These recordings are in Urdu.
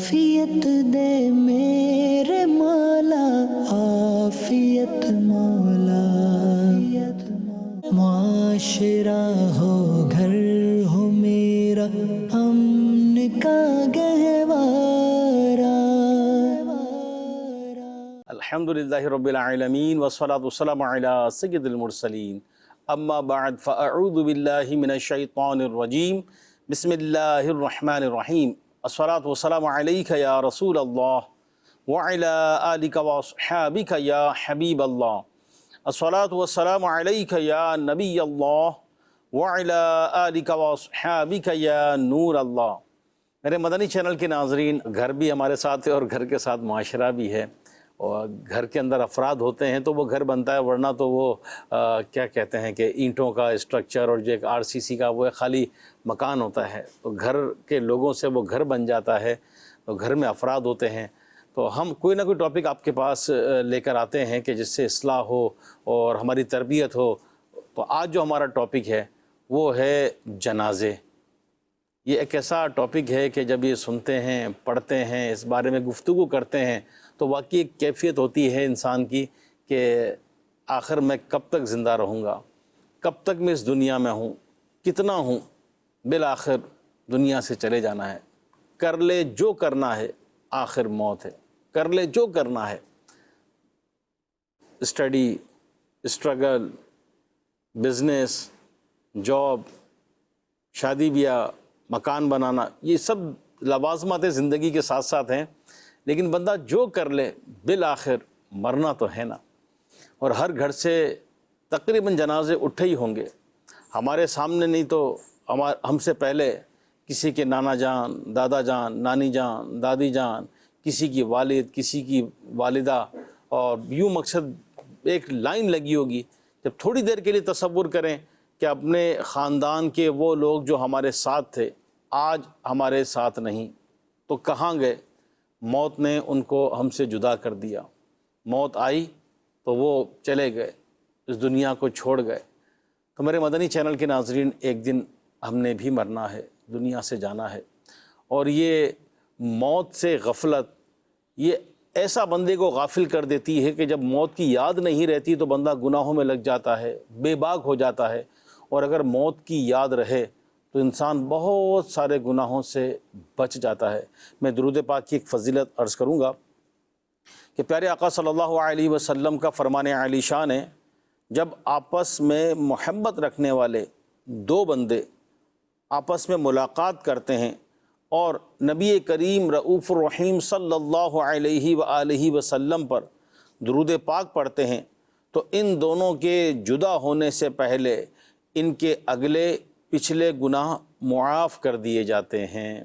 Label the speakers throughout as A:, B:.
A: عافیت دے میرے مولا، عافیت مولا، معاشرہ ہو گھر ہو میرا امن کا گہوارہ۔
B: الحمدللہ رب العالمین والصلاة والسلام علی سید المرسلین، اما بعد فاعوذ باللہ من الشیطان الرجیم، بسم اللہ الرحمن الرحیم۔ الصلاة والسلام علیک یا رسول اللہ وعلی آلک واصحابک یا حبیب اللہ۔ الصلاة والسلام علیک یا نبی اللہ وعلی آلک واصحابک یا نور اللہ۔ میرے مدنی چینل کے ناظرین، گھر بھی ہمارے ساتھ ہے اور گھر کے ساتھ معاشرہ بھی ہے، اور گھر کے اندر افراد ہوتے ہیں تو وہ گھر بنتا ہے، ورنہ تو وہ کیا کہتے ہیں کہ اینٹوں کا اسٹرکچر اور جو ایک RCC کا وہ خالی مکان ہوتا ہے، تو گھر کے لوگوں سے وہ گھر بن جاتا ہے، تو گھر میں افراد ہوتے ہیں۔ تو ہم کوئی نہ کوئی ٹاپک آپ کے پاس لے کر آتے ہیں کہ جس سے اصلاح ہو اور ہماری تربیت ہو۔ تو آج جو ہمارا ٹاپک ہے وہ ہے جنازے۔ یہ ایک ایسا ٹاپک ہے کہ جب یہ سنتے ہیں، پڑھتے ہیں، اس بارے میں گفتگو کرتے ہیں تو واقعی ایک کیفیت ہوتی ہے انسان کی کہ آخر میں کب تک زندہ رہوں گا، کب تک میں اس دنیا میں ہوں، کتنا ہوں، بالآخر دنیا سے چلے جانا ہے۔ کر لے جو کرنا ہے، آخر موت ہے، کر لے جو کرنا ہے، اسٹڈی، اسٹرگل، بزنس، جاب، شادی بیاہ، مکان بنانا، یہ سب لوازمات زندگی کے ساتھ ساتھ ہیں، لیکن بندہ جو کر لے بالآخر مرنا تو ہے نا۔ اور ہر گھر سے تقریباً جنازے اٹھے ہی ہوں گے، ہمارے سامنے نہیں تو ہم سے پہلے کسی کے نانا جان، دادا جان، نانی جان، دادی جان، کسی کی والد، کسی کی والدہ، اور یوں مقصد ایک لائن لگی ہوگی۔ جب تھوڑی دیر کے لیے تصور کریں کہ اپنے خاندان کے وہ لوگ جو ہمارے ساتھ تھے آج ہمارے ساتھ نہیں، تو کہاں گئے؟ موت نے ان کو ہم سے جدا کر دیا، موت آئی تو وہ چلے گئے، اس دنیا کو چھوڑ گئے۔ تو میرے مدنی چینل کے ناظرین، ایک دن ہم نے بھی مرنا ہے، دنیا سے جانا ہے، اور یہ موت سے غفلت یہ ایسا بندے کو غافل کر دیتی ہے کہ جب موت کی یاد نہیں رہتی تو بندہ گناہوں میں لگ جاتا ہے، بے باک ہو جاتا ہے، اور اگر موت کی یاد رہے تو انسان بہت سارے گناہوں سے بچ جاتا ہے۔ میں درود پاک کی ایک فضیلت عرض کروں گا کہ پیارے آقا صلی اللہ علیہ وسلم کا فرمان عالی شان ہے، جب آپس میں محبت رکھنے والے دو بندے آپس میں ملاقات کرتے ہیں اور نبی کریم رؤوف الرحیم صلی اللہ علیہ وآلہ وسلم پر درود پاک پڑھتے ہیں، تو ان دونوں کے جدا ہونے سے پہلے ان کے اگلے پچھلے گناہ معاف کر دیے جاتے ہیں۔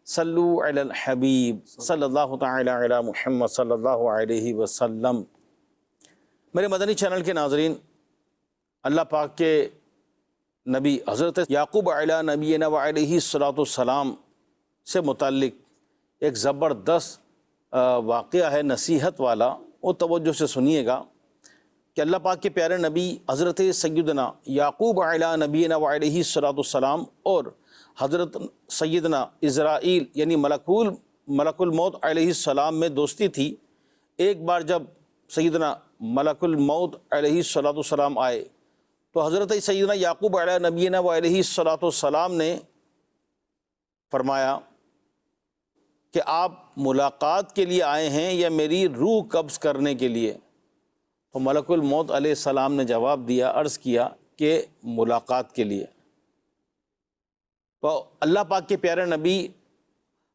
B: صلو علی الحبیب صلی اللہ تعالی علی محمد صلی اللہ علیہ وسلم۔ میرے مدنی چینل کے ناظرین، اللہ پاک کے نبی حضرت یعقوب علی نبینا وعلیہ الصلاۃ والسلام سے متعلق ایک زبردست واقعہ ہے، نصیحت والا، وہ توجہ سے سنیے گا کہ اللہ پاک کے پیارے نبی حضرت سیدنا یعقوب علی نبینا وعلیہ الصلاۃ والسلام اور حضرت سیدنا اسرائیل یعنی ملک الموت علیہ السلام میں دوستی تھی۔ ایک بار جب سیدنا ملک الموت علیہ الصلاۃ والسلام آئے تو حضرت سیدنا یعقوب علی نبینا وعلیہ الصلاۃ والسلام نے فرمایا کہ آپ ملاقات کے لیے آئے ہیں یا میری روح قبض کرنے کے لیے؟ تو ملک الموت علیہ السلام نے جواب دیا، عرض کیا کہ ملاقات کے لیے۔ تو اللہ پاک کے پیارے نبی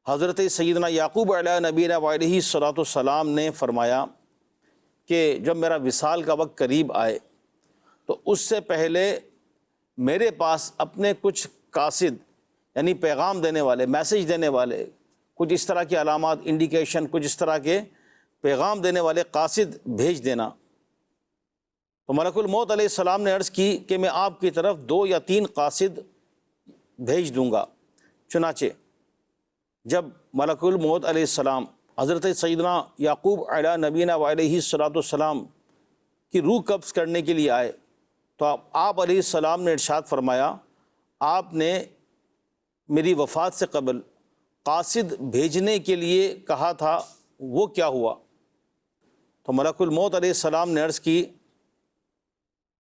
B: حضرت سیدنا یعقوب علیہ نبینا وعلیہ الصلاۃ والسلام نے فرمایا کہ جب میرا وصال کا وقت قریب آئے تو اس سے پہلے میرے پاس اپنے کچھ قاصد یعنی پیغام دینے والے، میسیج دینے والے، کچھ اس طرح کی علامات، انڈیکیشن، کچھ اس طرح کے پیغام دینے والے قاصد بھیج دینا۔ تو ملک الموت علیہ السلام نے عرض کی کہ میں آپ کی طرف 2 یا 3 قاصد بھیج دوں گا۔ چنانچہ جب ملک الموت علیہ السلام حضرت سیدنا یعقوب علی نبینا وعلیہ الصلاۃ والسلام کی روح قبض کرنے کے لیے آئے تو آپ علیہ السلام نے ارشاد فرمایا، آپ نے میری وفات سے قبل قاصد بھیجنے کے لیے کہا تھا وہ کیا ہوا؟ تو ملک الموت علیہ السلام نے عرض کی،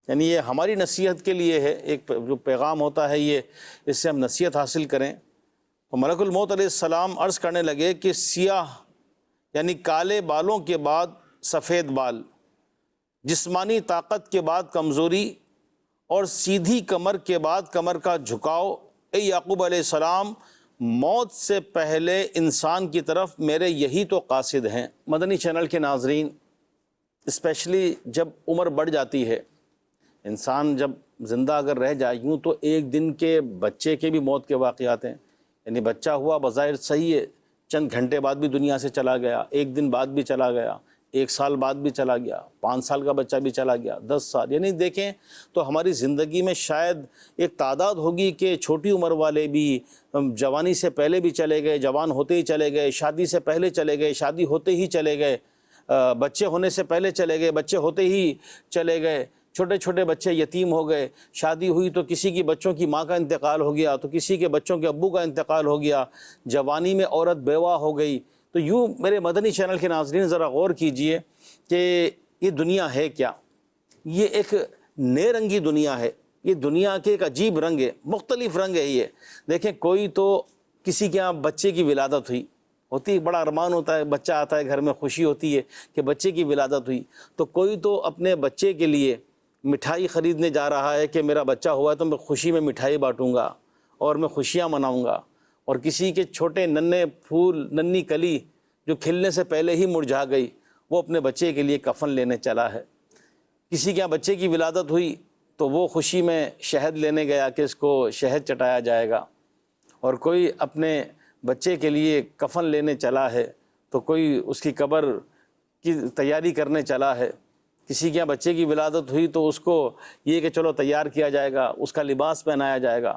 B: یعنی یہ ہماری نصیحت کے لیے ہے، ایک جو پیغام ہوتا ہے یہ، اس سے ہم نصیحت حاصل کریں۔ تو ملک الموت علیہ السلام عرض کرنے لگے کہ سیاہ یعنی کالے بالوں کے بعد سفید بال، جسمانی طاقت کے بعد کمزوری، اور سیدھی کمر کے بعد کمر کا جھکاؤ، اے یعقوب علیہ السلام موت سے پہلے انسان کی طرف میرے یہی تو قاصد ہیں۔ مدنی چینل کے ناظرین، اسپیشلی جب عمر بڑھ جاتی ہے، انسان جب زندہ اگر رہ جائے، یوں تو ایک دن کے بچے کے بھی موت کے واقعات ہیں، یعنی بچہ ہوا بظاہر صحیح ہے، چند گھنٹے بعد بھی دنیا سے چلا گیا، ایک دن بعد بھی چلا گیا، 1 سال بعد بھی چلا گیا، 5 سال کا بچہ بھی چلا گیا، 10 سال، یعنی دیکھیں تو ہماری زندگی میں شاید ایک تعداد ہوگی کہ چھوٹی عمر والے بھی جوانی سے پہلے بھی چلے گئے، جوان ہوتے ہی چلے گئے، شادی سے پہلے چلے گئے، شادی ہوتے ہی چلے گئے، بچے ہونے سے پہلے چلے گئے، بچے ہوتے ہی چلے گئے، چھوٹے چھوٹے بچے یتیم ہو گئے، شادی ہوئی تو کسی کی بچوں کی ماں کا انتقال ہو گیا، تو کسی کے بچوں کے ابو کا انتقال ہو گیا، جوانی میں عورت بیوہ ہو گئی۔ تو یوں میرے مدنی چینل کے ناظرین ذرا غور کیجئے کہ یہ دنیا ہے کیا؟ یہ ایک نئے رنگی دنیا ہے، یہ دنیا کے ایک عجیب رنگ ہے، مختلف رنگ ہے یہ۔ دیکھیں کوئی تو کسی کے یہاں بچے کی ولادت ہوتی بڑا ارمان ہوتا ہے، بچہ آتا ہے گھر میں، خوشی ہوتی ہے کہ بچے کی ولادت ہوئی، تو کوئی تو اپنے بچے کے لیے مٹھائی خریدنے جا رہا ہے کہ میرا بچہ ہوا ہے تو میں خوشی میں مٹھائی بانٹوں گا اور میں خوشیاں مناؤں گا، اور کسی کے چھوٹے ننھے پھول، ننھی کلی جو کھلنے سے پہلے ہی مرجھا گئی، وہ اپنے بچے کے لیے کفن لینے چلا ہے۔ کسی کے یہاں بچے کی ولادت ہوئی تو وہ خوشی میں شہد لینے گیا کہ اس کو شہد چٹایا جائے گا، اور کوئی اپنے بچے کے لیے کفن لینے چلا ہے تو کوئی اس کی قبر کی تیاری کرنے چلا ہے۔ کسی کے یہاں بچے کی ولادت ہوئی تو اس کو یہ کہ چلو تیار کیا جائے گا، اس کا لباس پہنایا جائے گا،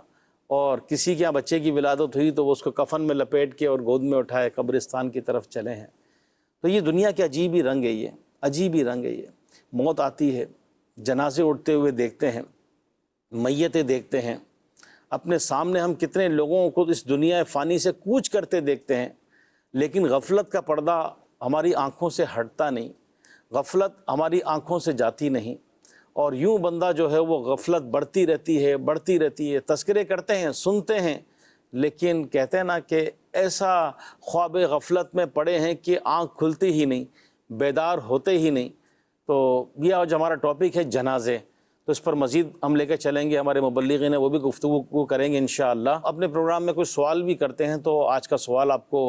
B: اور کسی کے یہاں بچے کی ولادت ہوئی تو وہ اس کو کفن میں لپیٹ کے اور گود میں اٹھائے قبرستان کی طرف چلے ہیں۔ تو یہ دنیا کے عجیب ہی رنگ ہے، یہ عجیب ہی رنگ ہے یہ۔ موت آتی ہے، جنازے اٹھتے ہوئے دیکھتے ہیں، میتیں دیکھتے ہیں، اپنے سامنے ہم کتنے لوگوں کو اس دنیا فانی سے کوچ کرتے دیکھتے ہیں، لیکن غفلت کا پردہ ہماری آنکھوں سے ہٹتا نہیں، غفلت ہماری آنکھوں سے جاتی نہیں، اور یوں بندہ جو ہے وہ غفلت بڑھتی رہتی ہے، تذکرے کرتے ہیں، سنتے ہیں، لیکن کہتے ہیں نا کہ ایسا خواب غفلت میں پڑے ہیں کہ آنکھ کھلتی ہی نہیں، بیدار ہوتے ہی نہیں۔ تو یہ آج ہمارا ٹاپک ہے جنازے، تو اس پر مزید ہم لے کے چلیں گے، ہمارے مبلغین ہیں وہ بھی گفتگو کریں گے انشاءاللہ۔ اپنے پروگرام میں کوئی سوال بھی کرتے ہیں تو آج کا سوال آپ کو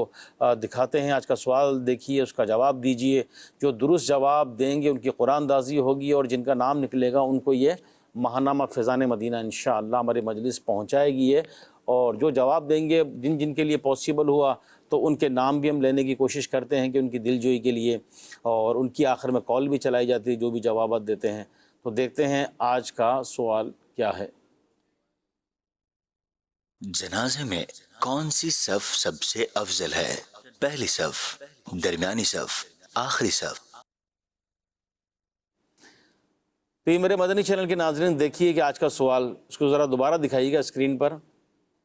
B: دکھاتے ہیں، آج کا سوال دیکھیے، اس کا جواب دیجئے، جو درست جواب دیں گے ان کی قرآن دازی ہوگی، اور جن کا نام نکلے گا ان کو یہ ماہنامہ فیضان مدینہ انشاءاللہ ہماری مجلس پہنچائے گی یہ، اور جو جواب دیں گے جن کے لیے پاسبل ہوا تو ان کے نام بھی ہم لینے کی کوشش کرتے ہیں کہ ان کی دل جوئی کے لیے، اور ان کی آخر میں کال بھی چلائی جاتی ہے جو بھی جوابات دیتے ہیں۔ تو دیکھتے ہیں آج کا سوال کیا ہے۔
C: جنازے میں کون سی صف سب سے افضل ہے؟ پہلی صف، درمیانی صف، آخری صف؟
B: تو یہ میرے مدنی چینل کے ناظرین دیکھیے کہ آج کا سوال، اس کو ذرا دوبارہ دکھائیے گا اسکرین پر،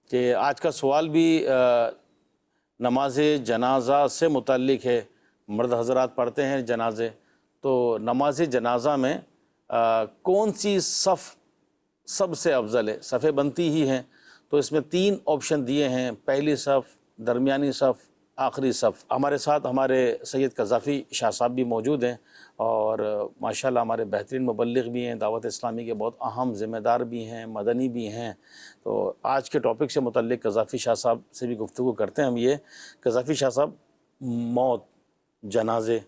B: کہ آج کا سوال بھی نماز جنازہ سے متعلق ہے۔ مرد حضرات پڑھتے ہیں جنازے، تو نماز جنازہ میں کون سی صف سب سے افضل ہے؟ صفیں بنتی ہی ہیں، تو اس میں 3 آپشن دیے ہیں، پہلی صف، درمیانی صف، آخری صف۔ ہمارے ساتھ ہمارے سید قذافی شاہ صاحب بھی موجود ہیں، اور ماشاءاللہ ہمارے بہترین مبلغ بھی ہیں، دعوت اسلامی کے بہت اہم ذمہ دار بھی ہیں، مدنی بھی ہیں۔ تو آج کے ٹاپک سے متعلق قذافی شاہ صاحب سے بھی گفتگو کرتے ہیں ہم یہ۔ قذافی شاہ صاحب، موت، جنازے،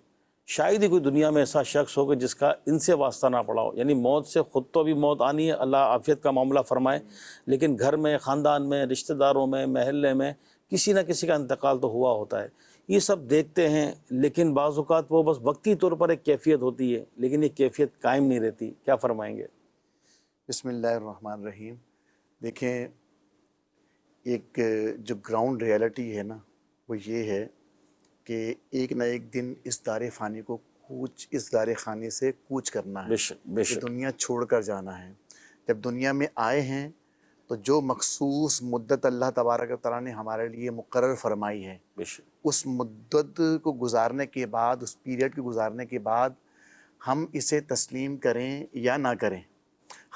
B: شاید ہی کوئی دنیا میں ایسا شخص ہو کہ جس کا ان سے واسطہ نہ پڑا ہو، یعنی موت سے خود تو بھی موت آنی ہے، اللہ عافیت کا معاملہ فرمائے، لیکن گھر میں، خاندان میں، رشتہ داروں میں، محلے میں کسی نہ کسی کا انتقال تو ہوا ہوتا ہے۔ یہ سب دیکھتے ہیں، لیکن بعض اوقات وہ بس وقتی طور پر ایک کیفیت ہوتی ہے، لیکن یہ کیفیت قائم نہیں رہتی۔ کیا فرمائیں گے؟
D: بسم اللہ الرحمن الرحیم۔ دیکھیں، ایک جو گراؤنڈ ریالٹی ہے نا، وہ یہ ہے کہ ایک نہ ایک دن اس دار فانی کو اس دار خانے سے کوچ کرنا ہے،
B: بے شک، بے
D: یہ
B: شک۔
D: دنیا چھوڑ کر جانا ہے۔ جب دنیا میں آئے ہیں تو جو مخصوص مدت اللہ تبارک و تعالیٰ نے ہمارے لیے مقرر فرمائی ہے،
B: بے شک،
D: اس مدت کو گزارنے کے بعد، اس پیریڈ کو گزارنے کے بعد ہم اسے تسلیم کریں یا نہ کریں،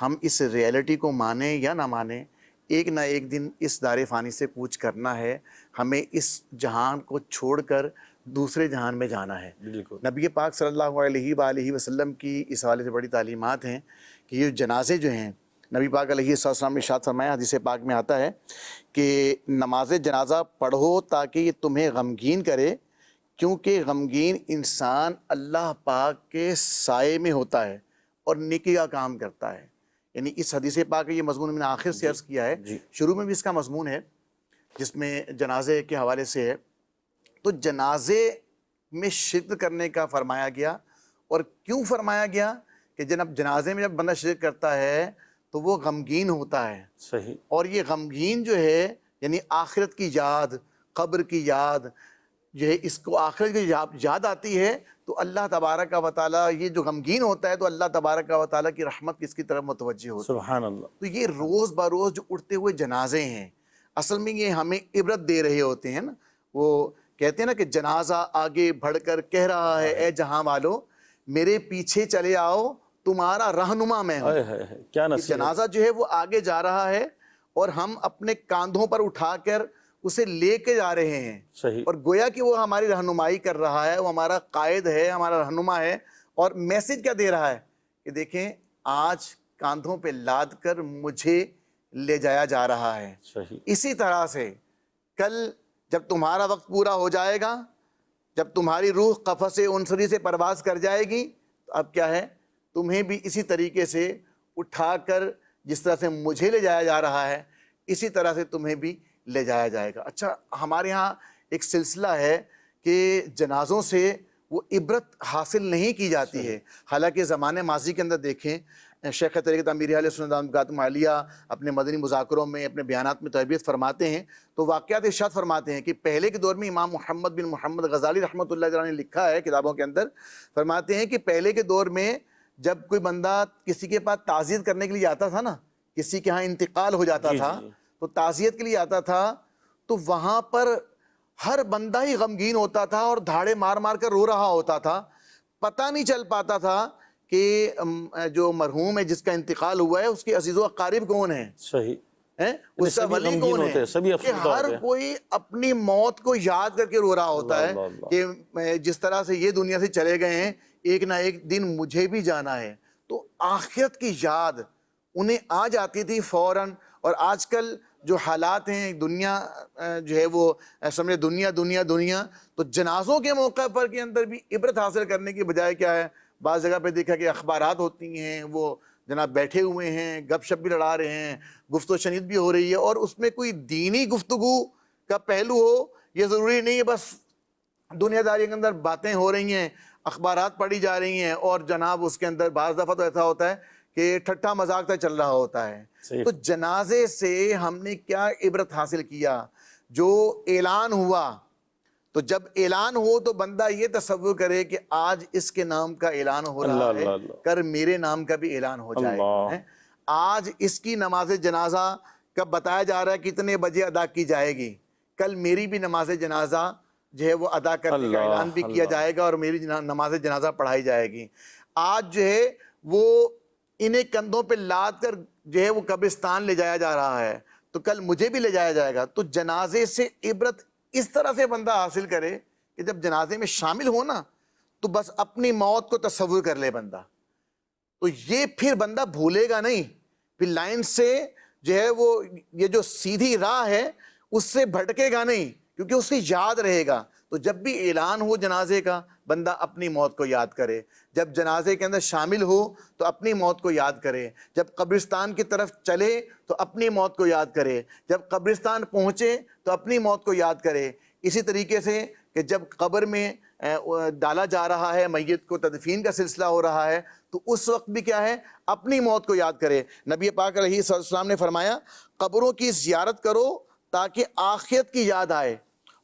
D: ہم اس ریئلٹی کو مانیں یا نہ مانیں، ایک نہ ایک دن اس دار فانی سے کوچ کرنا ہے، ہمیں اس جہان کو چھوڑ کر دوسرے جہان میں جانا ہے۔
B: بالکل،
D: نبی پاک صلی اللہ علیہ وآلہ وسلم کی اس حوالے سے بڑی تعلیمات ہیں کہ یہ جنازے جو ہیں، نبی پاک علیہ السلام نے ارشاد فرمایا، حدیث پاک میں آتا ہے کہ نماز جنازہ پڑھو تاکہ یہ تمہیں غمگین کرے، کیونکہ غمگین انسان اللہ پاک کے سائے میں ہوتا ہے اور نیکی کا کام کرتا ہے۔ یعنی اس حدیث پاک کا یہ مضمون میں نے آخر سے عرض کیا ہے، شروع میں بھی اس کا مضمون ہے جس میں جنازے کے حوالے سے ہے۔ تو جنازے میں شرکت کرنے کا فرمایا گیا، اور کیوں فرمایا گیا کہ جناب جنازے میں جب بندہ شرکت کرتا ہے تو وہ غمگین ہوتا ہے،
B: صحیح،
D: اور یہ غمگین جو ہے یعنی آخرت کی یاد، قبر کی یاد جو ہے، اس کو آخرت کی یاد آتی ہے تو اللہ تبارک و تعالیٰ، یہ جو غمگین ہوتا ہے تو اللہ تبارک و تعالیٰ کی رحمت کس کی طرف متوجہ ہوتی ہے۔
B: سبحان اللہ،
D: تو یہ روز بروز جو اٹھتے ہوئے جنازے ہیں، اصل میں یہ ہمیں عبرت دے رہے ہوتے ہیں نا۔ وہ کہتے ہیں نا کہ جنازہ آگے بڑھ کر کہہ رہا ہے، اے جہاں والو میرے پیچھے چلے آؤ، تمہارا رہنما میں ہوں۔
B: کیا
D: کہ
B: نصیحت،
D: جنازہ جو ہے وہ آگے جا رہا ہے اور ہم اپنے کاندھوں پر اٹھا کر اسے لے کے جا رہے ہیں،
B: صحیح،
D: اور گویا کہ وہ ہماری رہنمائی کر رہا ہے، وہ ہمارا قائد ہے، ہمارا رہنما ہے، اور میسج کیا دے رہا ہے کہ دیکھیں آج کاندھوں پہ لاد کر مجھے لے جایا جا رہا ہے۔
B: صحیح،
D: اسی طرح سے کل جب تمہارا وقت پورا ہو جائے گا، جب تمہاری روح قفس عنصری سے پرواز کر جائے گی، تو اب کیا ہے، تمہیں بھی اسی طریقے سے اٹھا کر جس طرح سے مجھے لے جایا جا رہا ہے، اسی طرح سے تمہیں بھی لے جایا جائے گا۔ اچھا، ہمارے ہاں ایک سلسلہ ہے کہ جنازوں سے وہ عبرت حاصل نہیں کی جاتی ہے، حالانکہ زمانے ماضی کے اندر دیکھیں، شیخ طریقت امیر اہل سنت دامت عالیہ اپنے مدنی مذاکروں میں، اپنے بیانات میں تربیت فرماتے ہیں تو واقعات ارشاد فرماتے ہیں کہ پہلے کے دور میں امام محمد بن محمد غزالی رحمۃ اللہ علیہ نے لکھا ہے کتابوں کے اندر، فرماتے ہیں کہ پہلے کے دور میں جب کوئی بندہ کسی کے پاس تعزیت کرنے کے لیے آتا تھا نا، کسی کے ہاں انتقال ہو جاتا تھا تو تعزیت کے لیے آتا تھا، تو وہاں پر ہر بندہ ہی غمگین ہوتا تھا اور دھاڑے مار مار کر رو رہا ہوتا تھا، پتہ نہیں چل پاتا تھا کہ جو مرحوم ہے جس کا انتقال ہوا ہے اس کے عزیز و اقارب کون ہیں،
B: صحیح،
D: اس کا ولی کون ہے، کہ ہر کوئی اپنی موت کو یاد کر کے رو رہا ہوتا ہے کہ جس طرح سے یہ دنیا سے چلے گئے ہیں ایک نہ ایک دن مجھے بھی جانا ہے۔ تو آخرت کی یاد انہیں آ جاتی تھی فوراً، اور آج کل جو حالات ہیں دنیا جو ہے وہ سمجھے دنیا دنیا دنیا، تو جنازوں کے موقع پر کے اندر بھی عبرت حاصل کرنے کی بجائے کیا ہے، بعض جگہ پہ دیکھا کہ اخبارات ہوتی ہیں، وہ جناب بیٹھے ہوئے ہیں، گپ شپ بھی لڑا رہے ہیں، گفت و شنید بھی ہو رہی ہے، اور اس میں کوئی دینی گفتگو کا پہلو ہو یہ ضروری نہیں ہے، بس دنیا داری کے اندر باتیں ہو رہی ہیں، اخبارات پڑھی جا رہی ہیں، اور جناب اس کے اندر بعض دفعہ تو ایسا ہوتا ہے کہ ٹھٹا مذاق تک چل رہا ہوتا ہے۔ تو جنازے سے ہم نے کیا عبرت حاصل کیا؟ جو اعلان ہوا، تو جب اعلان ہو تو بندہ یہ تصور کرے کہ آج اس کے نام کا اعلان ہو رہا ہے، کر میرے نام کا بھی اعلان ہو جائے گا۔ آج اس کی نماز جنازہ کب بتایا جا رہا ہے کتنے بجے ادا کی جائے گی، کل میری بھی نماز جنازہ جو ہے وہ ادا کرنے کا اعلان بھی کیا جائے گا اور میری نماز جنازہ پڑھائی جائے گی۔ آج جو ہے وہ انہیں کندھوں پہ لاد کر جو ہے وہ قبرستان لے جایا جا رہا ہے، تو کل مجھے بھی لے جایا جائے گا۔ تو جنازے سے عبرت اس طرح سے بندہ حاصل کرے کہ جب جنازے میں شامل ہو نا تو بس اپنی موت کو تصور کر لے بندہ، تو یہ پھر بندہ بھولے گا نہیں، پھر لائن سے جو ہے وہ یہ جو سیدھی راہ ہے اس سے بھٹکے گا نہیں، کیونکہ اس کی یاد رہے گا۔ تو جب بھی اعلان ہو جنازے کا بندہ اپنی موت کو یاد کرے، جب جنازے کے اندر شامل ہو تو اپنی موت کو یاد کرے، جب قبرستان کی طرف چلے تو اپنی موت کو یاد کرے، جب قبرستان پہنچے تو اپنی موت کو یاد کرے۔ اسی طریقے سے کہ جب قبر میں ڈالا جا رہا ہے، میت کو تدفین کا سلسلہ ہو رہا ہے، تو اس وقت بھی کیا ہے، اپنی موت کو یاد کرے۔ نبی پاک علیہ السلام نے فرمایا قبروں کی زیارت کرو تاکہ آخرت کی یاد آئے،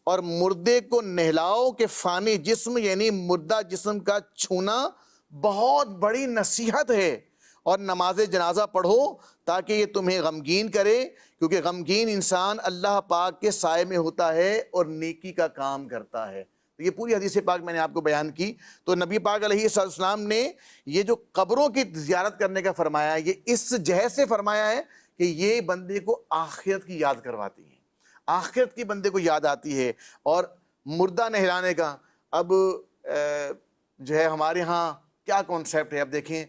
D: اور مردے کو نہلاؤ کہ فانی جسم یعنی مردہ جسم کا چھونا بہت بڑی نصیحت ہے، اور نماز جنازہ پڑھو تاکہ یہ تمہیں غمگین کرے، کیونکہ غمگین انسان اللہ پاک کے سائے میں ہوتا ہے اور نیکی کا کام کرتا ہے۔ تو یہ پوری حدیث پاک میں نے آپ کو بیان کی۔ تو نبی پاک علیہ السلام نے یہ جو قبروں کی زیارت کرنے کا فرمایا ہے، یہ اس جہت سے فرمایا ہے کہ یہ بندے کو آخرت کی یاد کرواتی ہیں، آخرت کی بندے کو یاد آتی ہے۔ اور مردہ نہلانے کا اب جو ہے ہمارے ہاں کیا کانسیپٹ ہے، اب دیکھیں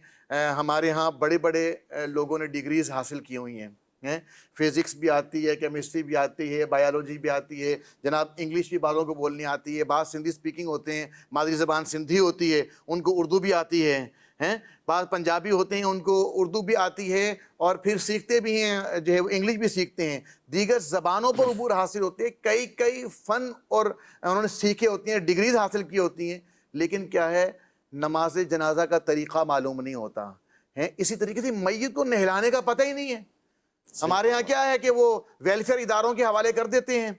D: ہمارے ہاں بڑے بڑے لوگوں نے ڈگریز حاصل کی ہوئی ہیں، فزکس بھی آتی ہے، کیمسٹری بھی آتی ہے، بایولوجی بھی آتی ہے، جناب انگلش بھی بعضوں کو بولنی آتی ہے، بعض سندھی سپیکنگ ہوتے ہیں، مادری زبان سندھی ہوتی ہے، ان کو اردو بھی آتی ہے، بعض پنجابی ہوتے ہیں ان کو اردو بھی آتی ہے، اور پھر سیکھتے بھی ہیں جو ہے انگلش بھی سیکھتے ہیں، دیگر زبانوں پر عبور حاصل ہوتے ہیں، کئی فن اور انہوں نے سیکھے ہوتی ہیں، ڈگریز حاصل کی ہوتی ہیں، لیکن کیا ہے نماز جنازہ کا طریقہ معلوم نہیں ہوتا ہے۔ اسی طریقے سے میت کو نہلانے کا پتہ ہی نہیں ہے۔ ہمارے ہاں کیا ہے کہ وہ ویلفیئر اداروں کے حوالے کر دیتے ہیں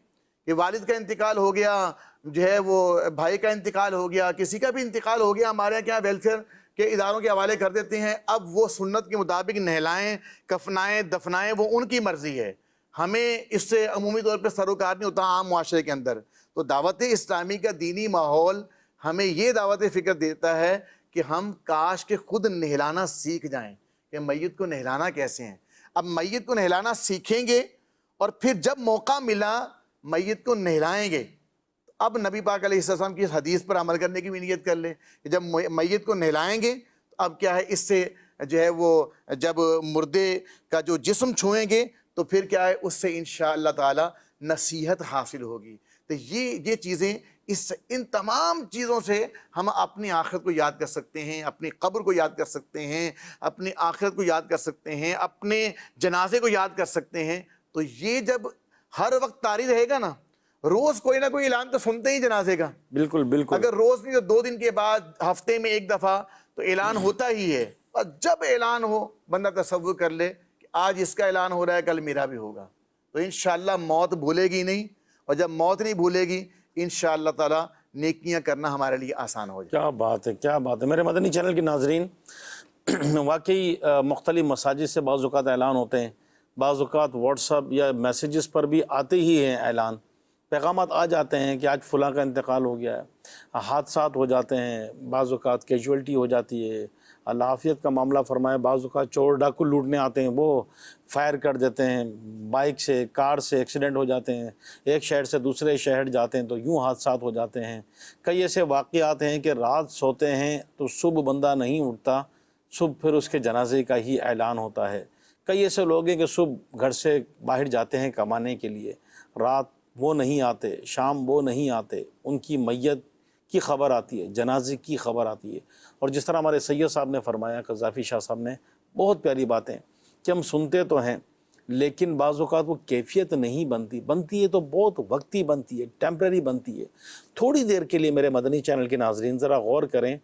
D: کہ والد کا انتقال ہو گیا، جو ہے وہ بھائی کا انتقال ہو گیا، کسی کا بھی انتقال ہو گیا، ہمارے یہاں کیا ویلفیئر کے اداروں کے حوالے کر دیتے ہیں۔ اب وہ سنت کے مطابق نہلائیں، کفنائیں، دفنائیں، وہ ان کی مرضی ہے، ہمیں اس سے عمومی طور پہ سروکار نہیں ہوتا عام معاشرے کے اندر۔ تو دعوت اسلامی کا دینی ماحول ہمیں یہ دعوت فکر دیتا ہے کہ ہم کاش کہ خود نہلانا سیکھ جائیں کہ میت کو نہلانا کیسے ہیں۔ اب میت کو نہلانا سیکھیں گے اور پھر جب موقع ملا میت کو نہلائیں گے، اب نبی پاک علیہ السلام کی اس حدیث پر عمل کرنے کی بھی نیت کر لیں کہ جب میت کو نہلائیں گے تو اب کیا ہے اس سے جو ہے وہ جب مردے کا جو جسم چھوئیں گے تو پھر کیا ہے اس سے انشاءاللہ تعالی نصیحت حاصل ہوگی۔ تو یہ چیزیں ان تمام چیزوں سے ہم اپنی آخرت کو یاد کر سکتے ہیں، اپنی قبر کو یاد کر سکتے ہیں، اپنی آخرت کو یاد کر سکتے ہیں، اپنے جنازے کو یاد کر سکتے ہیں۔ تو یہ جب ہر وقت طاری رہے گا نا، روز کوئی نہ کوئی اعلان تو سنتے ہی جنازے کا،
B: بالکل بالکل،
D: اگر روز نہیں تو 2 دن کے بعد، ہفتے میں 1 دفعہ تو اعلان ہوتا ہی ہے۔ اور جب اعلان ہو بندہ تصور کر لے کہ آج اس کا اعلان ہو رہا ہے، کل میرا بھی ہوگا، تو انشاءاللہ موت بھولے گی نہیں، اور جب موت نہیں بھولے گی انشاءاللہ تعالی نیکیاں کرنا ہمارے لیے آسان ہو جائے۔
B: کیا بات ہے، کیا بات ہے۔ میرے مدنی چینل کے ناظرین، واقعی مختلف مساجد سے بعض اوقات اعلان ہوتے ہیں، بعض اوقات واٹس ایپ یا میسیجز پر بھی آتے ہی ہیں اعلان، پیغامات آ جاتے ہیں کہ آج فلاں کا انتقال ہو گیا ہے، حادثات ہو جاتے ہیں، بعض اوقات کیجولٹی ہو جاتی ہے، اللہ عافیت کا معاملہ فرمائے، بعض اوقات چور ڈاکو لوٹنے آتے ہیں، وہ فائر کر دیتے ہیں، بائک سے کار سے ایکسیڈنٹ ہو جاتے ہیں، ایک شہر سے دوسرے شہر جاتے ہیں تو یوں حادثات ہو جاتے ہیں۔ کئی ایسے واقعات ہیں کہ رات سوتے ہیں تو صبح بندہ نہیں اٹھتا، صبح پھر اس کے جنازے کا ہی اعلان ہوتا ہے۔ کئی ایسے لوگ ہیں کہ صبح گھر سے باہر جاتے ہیں کمانے کے لیے، رات وہ نہیں آتے، شام وہ نہیں آتے، ان کی میت کی خبر آتی ہے، جنازے کی خبر آتی ہے۔ اور جس طرح ہمارے سید صاحب نے فرمایا، قذافی شاہ صاحب نے، بہت پیاری باتیں کہ ہم سنتے تو ہیں لیکن بعض اوقات وہ کیفیت نہیں بنتی ہے تو بہت وقتی بنتی ہے، ٹیمپرری بنتی ہے۔ تھوڑی دیر کے لیے میرے مدنی چینل کے ناظرین ذرا غور کریں،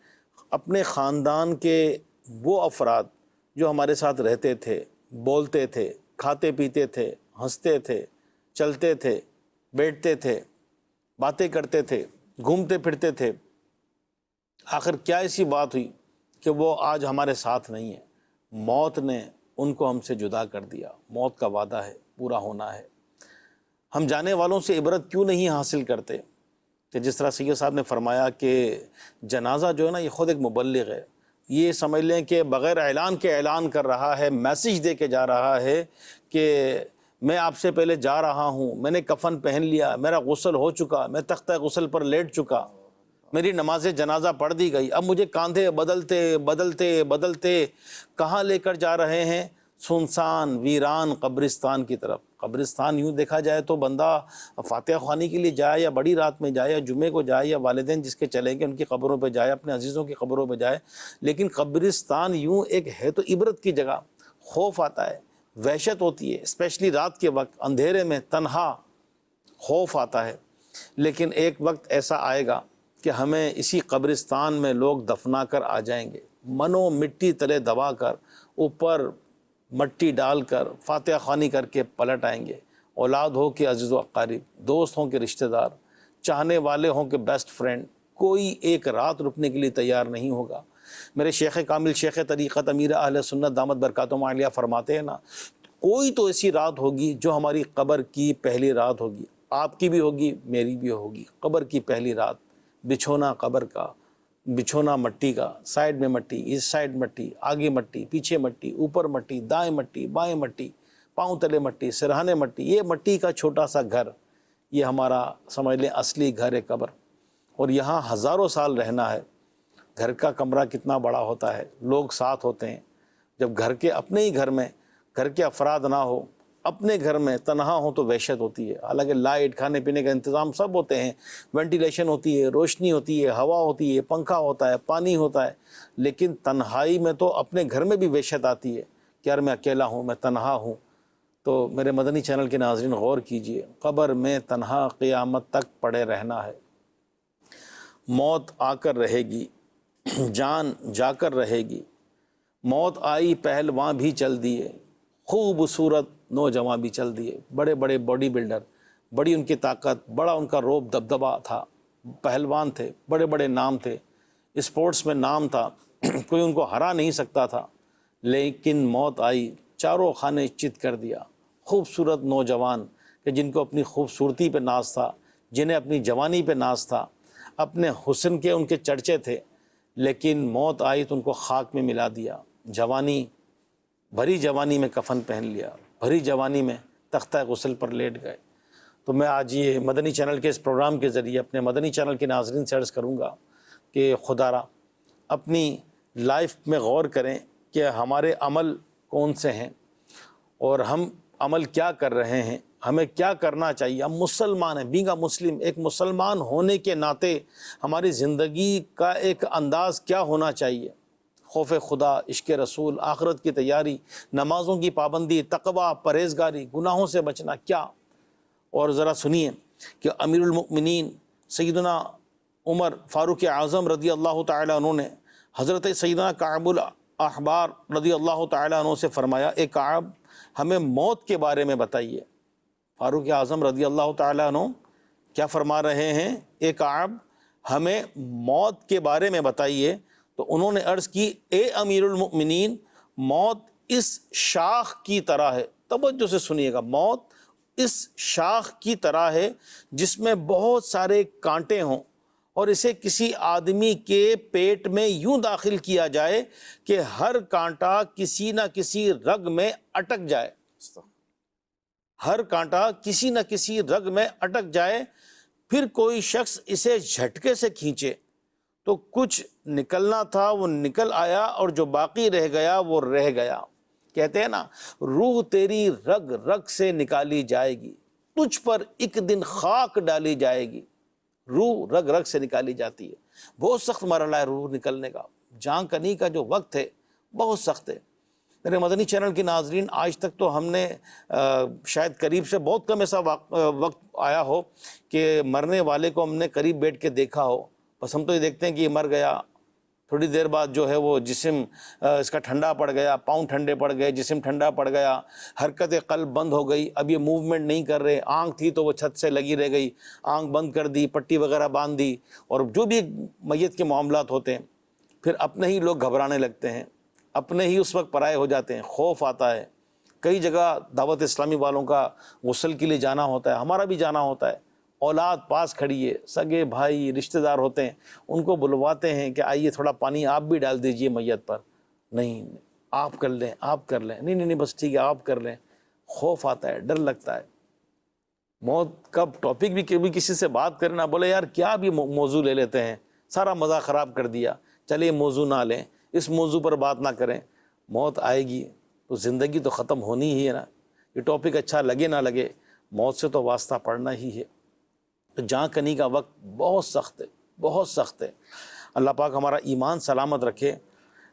B: اپنے خاندان کے وہ افراد جو ہمارے ساتھ رہتے تھے، بولتے تھے، کھاتے پیتے تھے، ہنستے تھے، چلتے تھے، بیٹھتے تھے، باتیں کرتے تھے، گھومتے پھرتے تھے، آخر کیا ایسی بات ہوئی کہ وہ آج ہمارے ساتھ نہیں ہے؟ موت نے ان کو ہم سے جدا کر دیا۔ موت کا وعدہ ہے، پورا ہونا ہے۔ ہم جانے والوں سے عبرت کیوں نہیں حاصل کرتے کہ جس طرح سید صاحب نے فرمایا کہ جنازہ جو ہے نا یہ خود ایک مبلغ ہے، یہ سمجھ لیں کہ بغیر اعلان کے اعلان کر رہا ہے، میسیج دے کے جا رہا ہے کہ میں آپ سے پہلے جا رہا ہوں، میں نے کفن پہن لیا، میرا غسل ہو چکا، میں تختہ غسل پر لیٹ چکا، میری نماز جنازہ پڑھ دی گئی، اب مجھے کاندھے بدلتے بدلتے بدلتے کہاں لے کر جا رہے ہیں؟ سنسان ویران قبرستان کی طرف۔ قبرستان یوں دیکھا جائے تو بندہ فاتحہ خوانی کے لیے جائے یا بڑی رات میں جائے یا جمعے کو جائے یا والدین جس کے چلیں گے ان کی قبروں پہ جائے، اپنے عزیزوں کی قبروں پہ جائے، لیکن قبرستان یوں ایک ہے تو عبرت کی جگہ۔ خوف آتا ہے، وحشت ہوتی ہے، اسپیشلی رات کے وقت اندھیرے میں تنہا، خوف آتا ہے، لیکن ایک وقت ایسا آئے گا کہ ہمیں اسی قبرستان میں لوگ دفنا کر آ جائیں گے، منو مٹی تلے دبا کر، اوپر مٹی ڈال کر فاتحہ خوانی کر کے پلٹ آئیں گے۔ اولاد ہو کہ عزیز و اقارب، دوست ہوں کہ رشتہ دار، چاہنے والے ہوں کہ بیسٹ فرینڈ، کوئی ایک رات رکنے کے لیے تیار نہیں ہوگا۔ میرے شیخ کامل شیخ طریقت امیر اہل سنت دامت برکاتہم عالیہ فرماتے ہیں نا، کوئی تو ایسی رات ہوگی جو ہماری قبر کی پہلی رات ہوگی، آپ کی بھی ہوگی، میری بھی ہوگی۔ قبر کی پہلی رات، بچھونا قبر کا، بچھونا مٹی کا، سائڈ میں مٹی، اس سائڈ مٹی، آگے مٹی، پیچھے مٹی، اوپر مٹی، دائیں مٹی، بائیں مٹی، پاؤں تلے مٹی، سرہانے مٹی، یہ مٹی کا چھوٹا سا گھر، یہ ہمارا سمجھ لیں اصلی گھر ہے قبر، اور یہاں ہزاروں سال رہنا ہے۔ گھر کا کمرہ کتنا بڑا ہوتا ہے، لوگ ساتھ ہوتے ہیں۔ جب گھر کے اپنے ہی گھر میں گھر کے افراد نہ ہو، اپنے گھر میں تنہا ہو تو وحشت ہوتی ہے۔ حالانکہ لائٹ، کھانے پینے کا انتظام سب ہوتے ہیں، وینٹیلیشن ہوتی ہے، روشنی ہوتی ہے، ہوا ہوتی ہے، پنکھا ہوتا ہے، پانی ہوتا ہے، لیکن تنہائی میں تو اپنے گھر میں بھی وحشت آتی ہے کہ یار میں اکیلا ہوں، میں تنہا ہوں۔ تو میرے مدنی چینل کے ناظرین غور کیجئے، قبر میں تنہا قیامت تک پڑے رہنا ہے۔ موت آ کر رہے گی، جان جا کر رہے گی، موت آئی پہلواں بھی چل دیے، خوبصورت نوجوان بھی چل دیے۔ بڑے بڑے باڈی بلڈر، بڑی ان کی طاقت، بڑا ان کا روب دبدبا تھا، پہلوان تھے، بڑے بڑے نام تھے، اسپورٹس میں نام تھا، کوئی ان کو ہرا نہیں سکتا تھا، لیکن موت آئی، چاروں خانے چت کر دیا۔ خوبصورت نوجوان کہ جن کو اپنی خوبصورتی پہ ناز تھا، جنہیں اپنی جوانی پہ ناز تھا، اپنے حسن کے ان کے چرچے تھے، لیکن موت آئی تو ان کو خاک میں ملا دیا۔ جوانی، بھری جوانی میں کفن پہن لیا، بھری جوانی میں تختہ غسل پر لیٹ گئے۔ تو میں آج یہ مدنی چینل کے اس پروگرام کے ذریعے اپنے مدنی چینل کے ناظرین سے عرض کروں گا کہ خدا را اپنی لائف میں غور کریں کہ ہمارے عمل کون سے ہیں اور ہم عمل کیا کر رہے ہیں، ہمیں کیا کرنا چاہیے۔ ہم مسلمان ہیں، بینگ اے مسلم، ایک مسلمان ہونے کے ناطے ہماری زندگی کا ایک انداز کیا ہونا چاہیے۔ خوف خدا، عشق رسول، آخرت کی تیاری، نمازوں کی پابندی، تقوی، پرہیزگاری، گناہوں سے بچنا، کیا۔ اور ذرا سنیے کہ امیر المؤمنین سیدنا عمر فاروق اعظم رضی اللہ تعالیٰ عنہ نے حضرت سیدنا کعب الاحبار رضی اللہ تعالیٰ عنہ سے فرمایا، اے کعب ہمیں موت کے بارے میں بتائیے۔ فاروق اعظم رضی اللہ تعالیٰ عنہ کیا فرما رہے ہیں، اے کعب ہمیں موت کے بارے میں بتائیے۔ تو انہوں نے عرض کی، اے امیر المؤمنین، موت اس شاخ کی طرح ہے۔ توجہ سے سنیے گا، موت اس شاخ کی طرح ہے جس میں بہت سارے کانٹے ہوں، اور اسے کسی آدمی کے پیٹ میں یوں داخل کیا جائے کہ ہر کانٹا کسی نہ کسی رگ میں اٹک جائے، ہر کانٹا کسی نہ کسی رگ میں اٹک جائے، پھر کوئی شخص اسے جھٹکے سے کھینچے تو کچھ نکلنا تھا وہ نکل آیا، اور جو باقی رہ گیا وہ رہ گیا۔ کہتے ہیں نا، روح تیری رگ رگ سے نکالی جائے گی، تجھ پر ایک دن خاک ڈالی جائے گی۔ روح رگ رگ سے نکالی جاتی ہے، بہت سخت مرحلہ ہے روح نکلنے کا۔ جان کنی کا جو وقت ہے بہت سخت ہے۔ میرے مدنی چینل کے ناظرین، آج تک تو ہم نے شاید قریب سے بہت کم ایسا وقت آیا ہو کہ مرنے والے کو ہم نے قریب بیٹھ کے دیکھا ہو۔ بس ہم تو یہ دیکھتے ہیں کہ یہ مر گیا، تھوڑی دیر بعد جو ہے وہ جسم اس کا ٹھنڈا پڑ گیا، پاؤں ٹھنڈے پڑ گئے، جسم ٹھنڈا پڑ گیا، حرکت قلب بند ہو گئی، اب یہ موومنٹ نہیں کر رہے۔ آنکھ تھی تو وہ چھت سے لگی رہ گئی، آنکھ بند کر دی، پٹی وغیرہ باندھ دی، اور جو بھی میت کے معاملات ہوتے ہیں، پھر اپنے ہی لوگ گھبرانے لگتے ہیں، اپنے ہی اس وقت پرائے ہو جاتے ہیں، خوف آتا ہے۔ کئی جگہ دعوت اسلامی والوں کا غسل کے لیے جانا ہوتا ہے، ہمارا بھی جانا ہوتا ہے، اولاد پاس کھڑی ہے، سگے بھائی رشتہ دار ہوتے ہیں، ان کو بلواتے ہیں کہ آئیے تھوڑا پانی آپ بھی ڈال دیجئے میت پر۔ نہیں، آپ کر لیں، آپ کر لیں، نہیں نہیں نہیں بس ٹھیک ہے آپ کر لیں۔ خوف آتا ہے، ڈر لگتا ہے۔ موت کا ٹاپک بھی کبھی کسی سے بات کرنا، بولے یار کیا بھی موضوع لے لیتے ہیں، سارا مزہ خراب کر دیا، چلیے موضوع نہ لیں، اس موضوع پر بات نہ کریں۔ موت آئے گی تو زندگی تو ختم ہونی ہی ہے نا، یہ ٹاپک اچھا لگے نہ لگے، موت سے تو واسطہ پڑنا ہی ہے۔ تو جان کنی کا وقت بہت سخت ہے، بہت سخت ہے۔ اللہ پاک ہمارا ایمان سلامت رکھے۔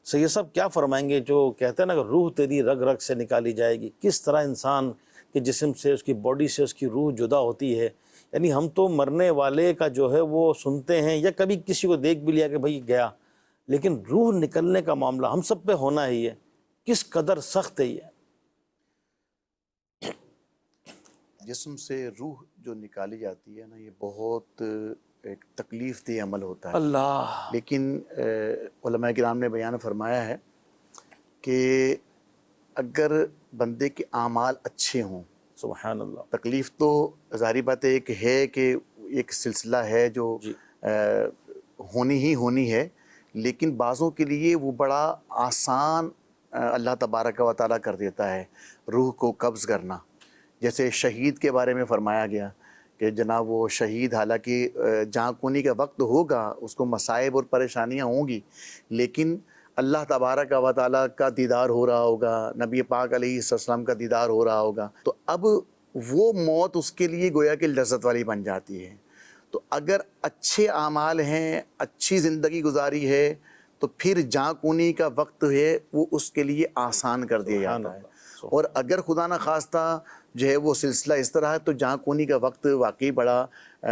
B: سید صاحب کیا فرمائیں گے جو کہتے ہیں نا کہ روح تیری رگ رگ سے نکالی جائے گی، کس طرح انسان کے جسم سے، اس کی باڈی سے اس کی روح جدا ہوتی ہے؟ یعنی ہم تو مرنے والے کا جو ہے وہ سنتے ہیں، یا کبھی کسی کو دیکھ بھی لیا کہ بھئی گیا، لیکن روح نکلنے کا معاملہ ہم سب پہ ہونا ہی ہے۔ کس قدر سخت ہے یہ۔
D: جسم سے روح جو نکالی جاتی ہے نا، یہ بہت ایک تکلیف دہ عمل ہوتا ہے.
B: اللہ.
D: لیکن علماء کرام نے بیان فرمایا ہے کہ اگر بندے کے اعمال اچھے ہوں،
B: سبحان اللہ.
D: تکلیف تو ظاہری بات ہے کہ ایک سلسلہ ہے جو ہونی ہی ہونی ہے، لیکن بعضوں کے لیے وہ بڑا آسان اللہ تبارک و تعالیٰ کر دیتا ہے روح کو قبض کرنا. جیسے شہید کے بارے میں فرمایا گیا کہ جناب وہ شہید حالانکہ جان کنی کا وقت ہوگا، اس کو مصائب اور پریشانیاں ہوں گی، لیکن اللہ تبارک و تعالیٰ کا دیدار ہو رہا ہوگا، نبی پاک علیہ السلام کا دیدار ہو رہا ہوگا، تو اب وہ موت اس کے لیے گویا کہ لذت والی بن جاتی ہے. تو اگر اچھے اعمال ہیں، اچھی زندگی گزاری ہے، تو پھر جان کنی کا وقت ہے وہ اس کے لیے آسان کر دیا جاتا ہے. اور اگر خدا نہ خواستہ جو ہے وہ سلسلہ اس طرح ہے تو جان کنی کا وقت واقعی بڑا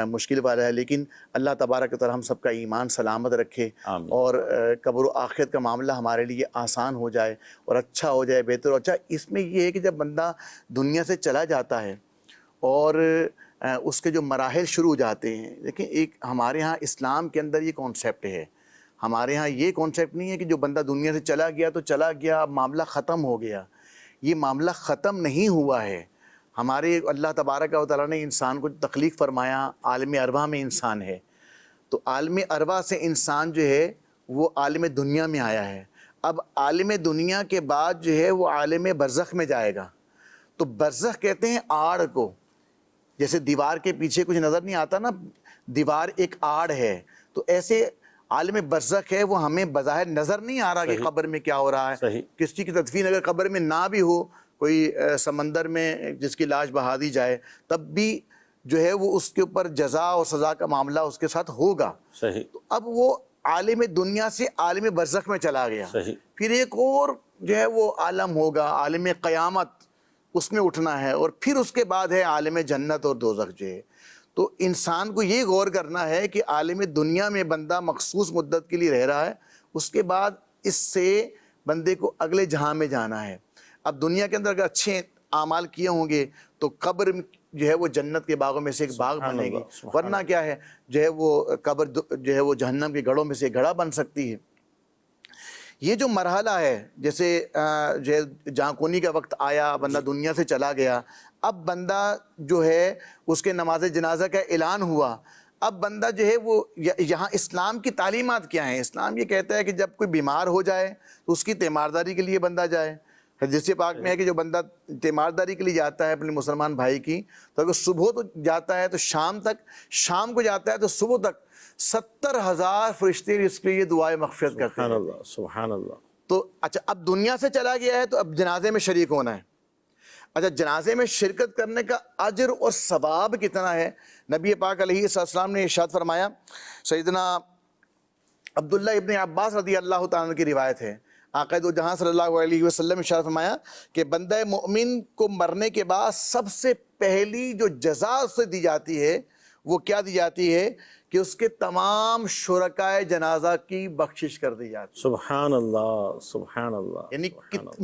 D: مشکل والا ہے. لیکن اللہ تبارک و تعالی ہم سب کا ایمان سلامت رکھے اور قبر و آخرت کا معاملہ ہمارے لیے آسان ہو جائے اور اچھا ہو جائے، بہتر. اچھا اس میں یہ ہے کہ جب بندہ دنیا سے چلا جاتا ہے اور اس کے جو مراحل شروع ہو جاتے ہیں، دیکھیں ایک ہمارے ہاں اسلام کے اندر یہ کانسیپٹ ہے. ہمارے ہاں یہ کانسیپٹ نہیں ہے کہ جو بندہ دنیا سے چلا گیا تو چلا گیا، اب معاملہ ختم ہو گیا. یہ معاملہ ختم نہیں ہوا ہے. ہمارے اللہ تبارک و تعالیٰ نے انسان کو تخلیق فرمایا، عالم ارواح میں انسان ہے، تو عالم ارواح سے انسان جو ہے وہ عالم دنیا میں آیا ہے. اب عالم دنیا کے بعد جو ہے وہ عالم برزخ میں جائے گا. تو برزخ کہتے ہیں آڑ کو، جیسے دیوار کے پیچھے کچھ نظر نہیں آتا نا، دیوار ایک آڑ ہے، تو ایسے عالم برزخ ہے وہ ہمیں بظاہر نظر نہیں آ رہا کہ قبر میں کیا ہو رہا ہے. کسی کی تدفین اگر قبر میں نہ بھی ہو، کوئی سمندر میں جس کی لاش بہا دی جائے، تب بھی جو ہے وہ اس کے اوپر جزا اور سزا کا معاملہ اس کے ساتھ ہوگا. تو اب وہ عالم دنیا سے عالم برزخ میں چلا گیا. پھر ایک اور جو ہے وہ عالم ہوگا، عالم قیامت، اس میں اٹھنا ہے، اور پھر اس کے بعد ہے عالم جنت اور دوزخ جو ہے. تو انسان کو یہ غور کرنا ہے کہ عالم دنیا میں بندہ مخصوص مدت کے لیے رہ رہا ہے، اس کے بعد اس سے بندے کو اگلے جہاں میں جانا ہے. اب دنیا کے اندر اگر اچھے اعمال کیے ہوں گے تو قبر جو ہے وہ جنت کے باغوں میں سے ایک باغ بنے گی، ورنہ کیا ہے جو ہے وہ قبر جو ہے وہ جہنم کے گڑھوں میں سے ایک گڑھا بن سکتی ہے. یہ جو مرحلہ ہے، جیسے جو ہے جان کنی کا وقت آیا، بندہ دنیا سے چلا گیا، اب بندہ جو ہے اس کے نماز جنازہ کا اعلان ہوا. اب بندہ جو ہے وہ یہاں اسلام کی تعلیمات کیا ہیں؟ اسلام یہ کہتا ہے کہ جب کوئی بیمار ہو جائے تو اس کی تیمارداری کے لیے بندہ جائے. حدیث پاک میں ہے کہ جو بندہ تیمارداری کے لیے جاتا ہے اپنے مسلمان بھائی کی، تو اگر صبح تو جاتا ہے تو شام تک، شام کو جاتا ہے تو صبح تک 70,000 فرشتے اس کے لیے دعائے مغفرت کرتے ہیں.
B: سبحان اللہ.
D: تو اچھا اب دنیا سے چلا گیا ہے تو اب جنازے میں شریک ہونا ہے. اچھا جنازے میں شرکت کرنے کا اجر اور ثواب کتنا ہے؟ نبی پاک علیہ السلام نے ارشاد فرمایا، سیدنا عبداللہ ابن عباس رضی اللہ تعالیٰ کی روایت ہے، آقا دو جہاں صلی اللہ علیہ وسلم ارشاد فرمایا کہ بندہ مومن کو مرنے کے بعد سب سے پہلی جو جزا اسے دی جاتی ہے وہ کیا دی جاتی ہے کہ اس کے تمام شرکائے جنازہ کی بخشش کر دی جاتی ہے.
B: سبحان اللہ، سبحان اللہ.
D: یعنی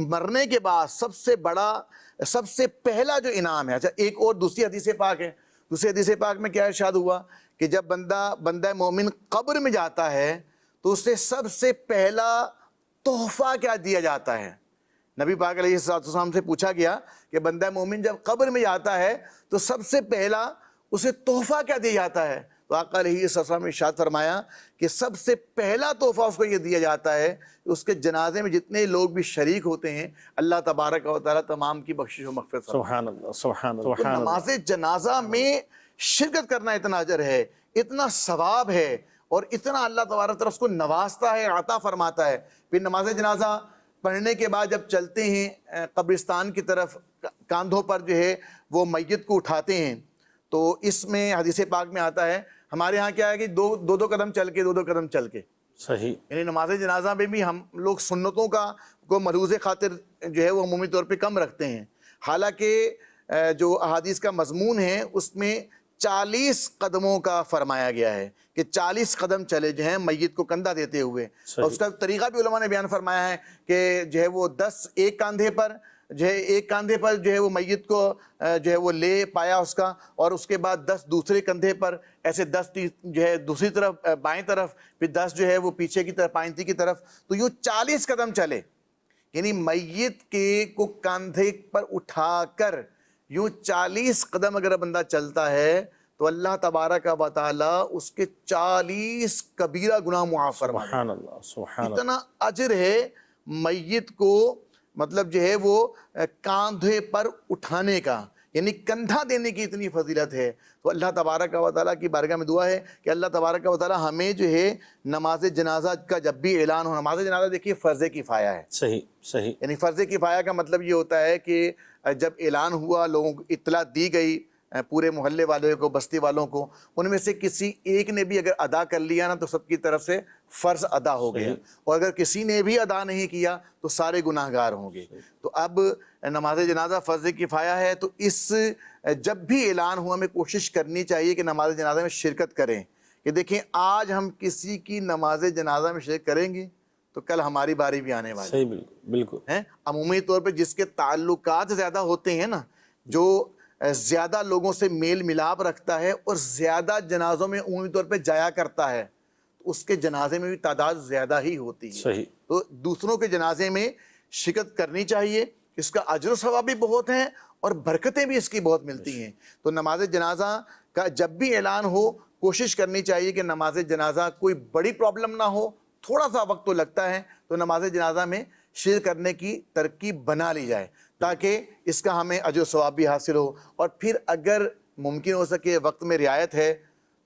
D: مرنے کے بعد سب سے بڑا، سب سے پہلا جو انعام ہے. اچھا ایک اور دوسری حدیث پاک ہے، دوسری حدیث پاک میں کیا ارشاد ہوا کہ جب بندہ مومن قبر میں جاتا ہے تو اسے سب سے پہلا تحفہ کیا دیا جاتا ہے؟ نبی پاک علیہ السلام سے پوچھا گیا کہ بندہ مومن جب قبر میں جاتا ہے تو سب سے پہلا اسے تحفہ کیا دیا جاتا ہے؟ تو آقا علیہ السلام نے ارشاد فرمایا کہ سب سے پہلا تحفہ اس کو یہ دیا جاتا ہے کہ اس کے جنازے میں جتنے لوگ بھی شریک ہوتے ہیں اللہ تبارک و تعالیٰ تمام کی بخشش و مغفرت فرمائے.
B: سبحان اللہ، سبحان اللہ.
D: تو نماز جنازہ میں شرکت کرنا اتنا اجر ہے، اتنا ثواب ہے، اور اتنا اللہ تبارک طرف اس کو نوازتا ہے، عطا فرماتا ہے. پھر نماز جنازہ پڑھنے کے بعد جب چلتے ہیں قبرستان کی طرف، کاندھوں پر جو ہے وہ میت کو اٹھاتے ہیں، تو اس میں حدیث پاک میں آتا ہے، ہمارے ہاں کیا ہے کہ دو قدم چل کے، دو قدم چل کے.
B: صحیح.
D: یعنی نماز جنازہ میں بھی ہم لوگ سنتوں کو ملحوظ خاطر جو ہے وہ عمومی طور پہ کم رکھتے ہیں، حالانکہ جو احادیث کا مضمون ہے اس میں 40 قدموں کا فرمایا گیا ہے کہ 40 قدم چلے جو ہیں میت کو کندھا دیتے ہوئے. اور اس کا طریقہ بھی علماء نے بیان فرمایا ہے کہ جو ہے وہ 10 ایک کاندھے پر، جو ہے ایک کاندھے پر جو ہے وہ میت کو جو ہے وہ لے پایا اس کا، اور اس کے بعد 10 دوسرے کندھے پر، ایسے 10 جو ہے دوسری طرف بائیں طرف، پھر 10 جو ہے وہ پیچھے کی طرف پائنتی کی طرف، تو یوں 40 قدم چلے، یعنی میت کے کو کاندھے پر اٹھا کر یوں 40 قدم اگر بندہ چلتا ہے تو اللہ تبارک و تعالی اس کے 40 کبیرہ گناہ معاف فرما دے۔
B: سبحان اللہ، سبحان اللہ۔
D: اتنا اجر ہے میت کو، مطلب جو ہے وہ کاندھے پر اٹھانے کا، یعنی کندھا دینے کی اتنی فضیلت ہے۔ تو اللہ تبارک و تعالیٰ کی بارگاہ میں دعا ہے کہ اللہ تبارک و تعالیٰ ہمیں جو ہے نماز جنازہ کا جب بھی اعلان ہو، نماز جنازہ دیکھیے فرض کفایہ ہے،
B: صحیح صحیح۔
D: یعنی فرض کفایہ کا مطلب یہ ہوتا ہے کہ جب اعلان ہوا، لوگوں کو اطلاع دی گئی، پورے محلے والوں کو، بستی والوں کو، ان میں سے کسی ایک نے بھی اگر ادا کر لیا نا تو سب کی طرف سے فرض ادا ہو گیا، اور اگر کسی نے بھی ادا نہیں کیا تو سارے گناہ گار ہوں گے۔ تو اب نماز جنازہ فرض کفایہ ہے، تو اس جب بھی اعلان ہوا ہمیں کوشش کرنی چاہیے کہ نماز جنازہ میں شرکت کریں، کہ دیکھیں آج ہم کسی کی نماز جنازہ میں شرکت کریں گے تو کل ہماری باری بھی آنے والی
B: صحیح، بالکل بالکل۔
D: ہے۔ عمومی طور پہ جس کے تعلقات زیادہ ہوتے ہیں نا، جو زیادہ لوگوں سے میل ملاپ رکھتا ہے اور زیادہ جنازوں میں عمومی طور پہ جایا کرتا ہے، تو اس کے جنازے میں بھی تعداد زیادہ ہی ہوتی ہے۔
B: صحیح۔
D: تو دوسروں کے جنازے میں شرکت کرنی چاہیے، اس کا اجر و ثواب بھی بہت ہیں اور برکتیں بھی اس کی بہت ملتی ہیں۔ تو نماز جنازہ کا جب بھی اعلان ہو کوشش کرنی چاہیے کہ نماز جنازہ کوئی بڑی پرابلم نہ ہو، تھوڑا سا وقت تو لگتا ہے، تو نماز جنازہ میں شرکت کرنے کی ترکیب بنا لی جائے تاکہ اس کا ہمیں اجر و ثواب بھی حاصل ہو، اور پھر اگر ممکن ہو سکے وقت میں رعایت ہے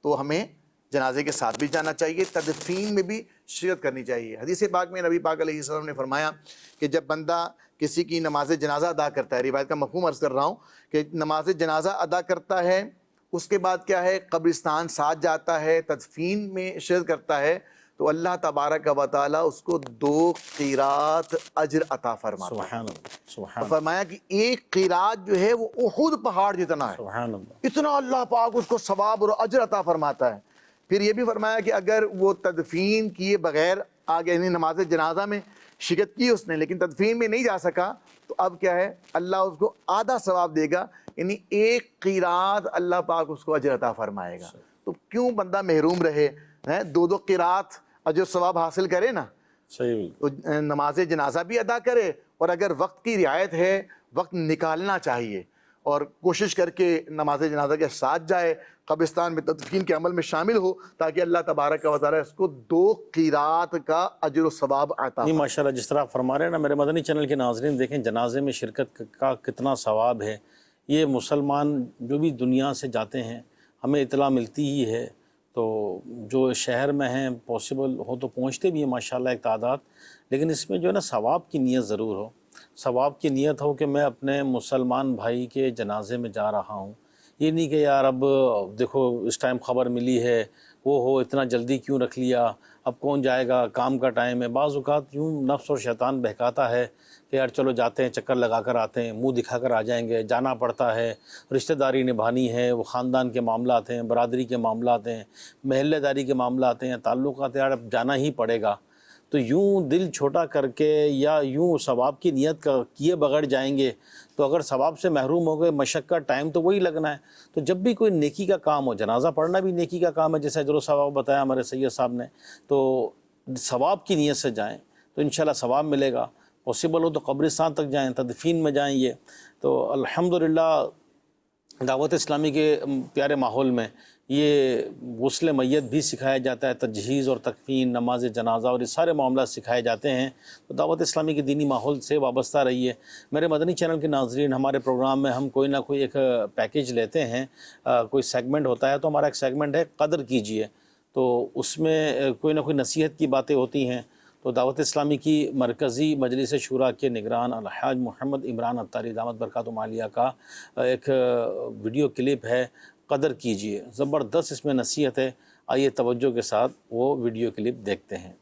D: تو ہمیں جنازے کے ساتھ بھی جانا چاہیے، تدفین میں بھی شرکت کرنی چاہیے۔ حدیث پاک میں نبی پاک علیہ السلام نے فرمایا کہ جب بندہ کسی کی نماز جنازہ ادا کرتا ہے، روایت کا مفہوم عرض کر رہا ہوں کہ نماز جنازہ ادا کرتا ہے، اس کے بعد کیا ہے، قبرستان ساتھ جاتا ہے، تدفین میں شرکت کرتا ہے، تو اللہ تبارک و تعالیٰ اس کو 2 قیرات اجر عطا فرماتا ہے۔
B: سبحان اللہ، سبحان
D: اور
B: اللہ،
D: فرمایا کہ ایک قیرات جو ہے وہ احد پہاڑ جتنا ہے،
B: سبحان اللہ۔
D: اتنا اللہ پاک اس کو ثواب اور اجر عطا فرماتا ہے۔ پھر یہ بھی فرمایا کہ اگر وہ تدفین کیے بغیر آگے، یعنی نماز جنازہ میں شرکت کی اس نے لیکن تدفین میں نہیں جا سکا، تو اب کیا ہے، اللہ اس کو آدھا ثواب دے گا، یعنی 1 قیرات اللہ پاک اس کو اجر عطا فرمائے گا۔ تو کیوں بندہ محروم رہے، 2 قیرات اجر ثواب حاصل کرے نا،
B: صحیح،
D: تو نماز جنازہ بھی ادا کرے، اور اگر وقت کی رعایت ہے وقت نکالنا چاہیے، اور کوشش کر کے نماز جنازہ کے ساتھ جائے، قبرستان میں تدفین کے عمل میں شامل ہو، تاکہ اللہ تبارک و تعالیٰ اس کو 2 قیرات کا اجر و ثواب عطا
B: نہیں ماشاءاللہ، جس طرح آپ فرما رہے ہیں نا میرے مدنی چینل کے ناظرین، دیکھیں جنازے میں شرکت کا کتنا ثواب ہے۔ یہ مسلمان جو بھی دنیا سے جاتے ہیں ہمیں اطلاع ملتی ہی ہے، تو جو شہر میں ہیں پاسبل ہو تو پہنچتے بھی ہیں ماشاءاللہ ایک تعداد، لیکن اس میں جو ہے نا ثواب کی نیت ضرور ہو، ثواب کی نیت ہو کہ میں اپنے مسلمان بھائی کے جنازے میں جا رہا ہوں۔ یہ نہیں کہ یار اب دیکھو اس ٹائم خبر ملی ہے، وہ ہو اتنا جلدی کیوں رکھ لیا، اب کون جائے گا، کام کا ٹائم ہے۔ بعض اوقات یوں نفس اور شیطان بہکاتا ہے کہ یار چلو جاتے ہیں، چکر لگا کر آتے ہیں، منہ دکھا کر آ جائیں گے، جانا پڑتا ہے، رشتہ داری نبھانی ہے، وہ خاندان کے معاملات ہیں، برادری کے معاملات ہیں، محلے داری کے معاملات ہیں، تعلقات، یار اب جانا ہی پڑے گا۔ تو یوں دل چھوٹا کر کے یا یوں ثواب کی نیت کیے بغیر جائیں گے تو اگر ثواب سے محروم ہو گئے، مشقت ٹائم تو وہی لگنا ہے۔ تو جب بھی کوئی نیکی کا کام ہو، جنازہ پڑھنا بھی نیکی کا کام ہے، جیسے اجر و ثواب بتایا ہمارے سید صاحب نے، تو ثواب کی نیت سے جائیں تو انشاءاللہ ثواب ملے گا۔ پاسبل ہو تو قبرستان تک جائیں، تدفین میں جائیں۔ یہ تو الحمدللہ دعوت اسلامی کے پیارے ماحول میں یہ غسل میت بھی سکھایا جاتا ہے، تجہیز اور تکفین، نماز جنازہ اور یہ سارے معاملات سکھائے جاتے ہیں۔ تو دعوت اسلامی کے دینی ماحول سے وابستہ رہیے۔ میرے مدنی چینل کے ناظرین، ہمارے پروگرام میں ہم کوئی نہ کوئی ایک پیکیج لیتے ہیں، کوئی سیگمنٹ ہوتا ہے، تو ہمارا ایک سیگمنٹ ہے قدر کیجئے، تو اس میں کوئی نہ کوئی نصیحت کی باتیں ہوتی ہیں۔ تو دعوت اسلامی کی مرکزی مجلس شورا کے نگران الحاج محمد عمران عطاری دامت برکاتہم عالیہ کا ایک ویڈیو کلپ ہے، قدر کیجئے، زبردست اس میں نصیحت ہے۔ آئیے توجہ کے ساتھ وہ ویڈیو کلپ دیکھتے ہیں۔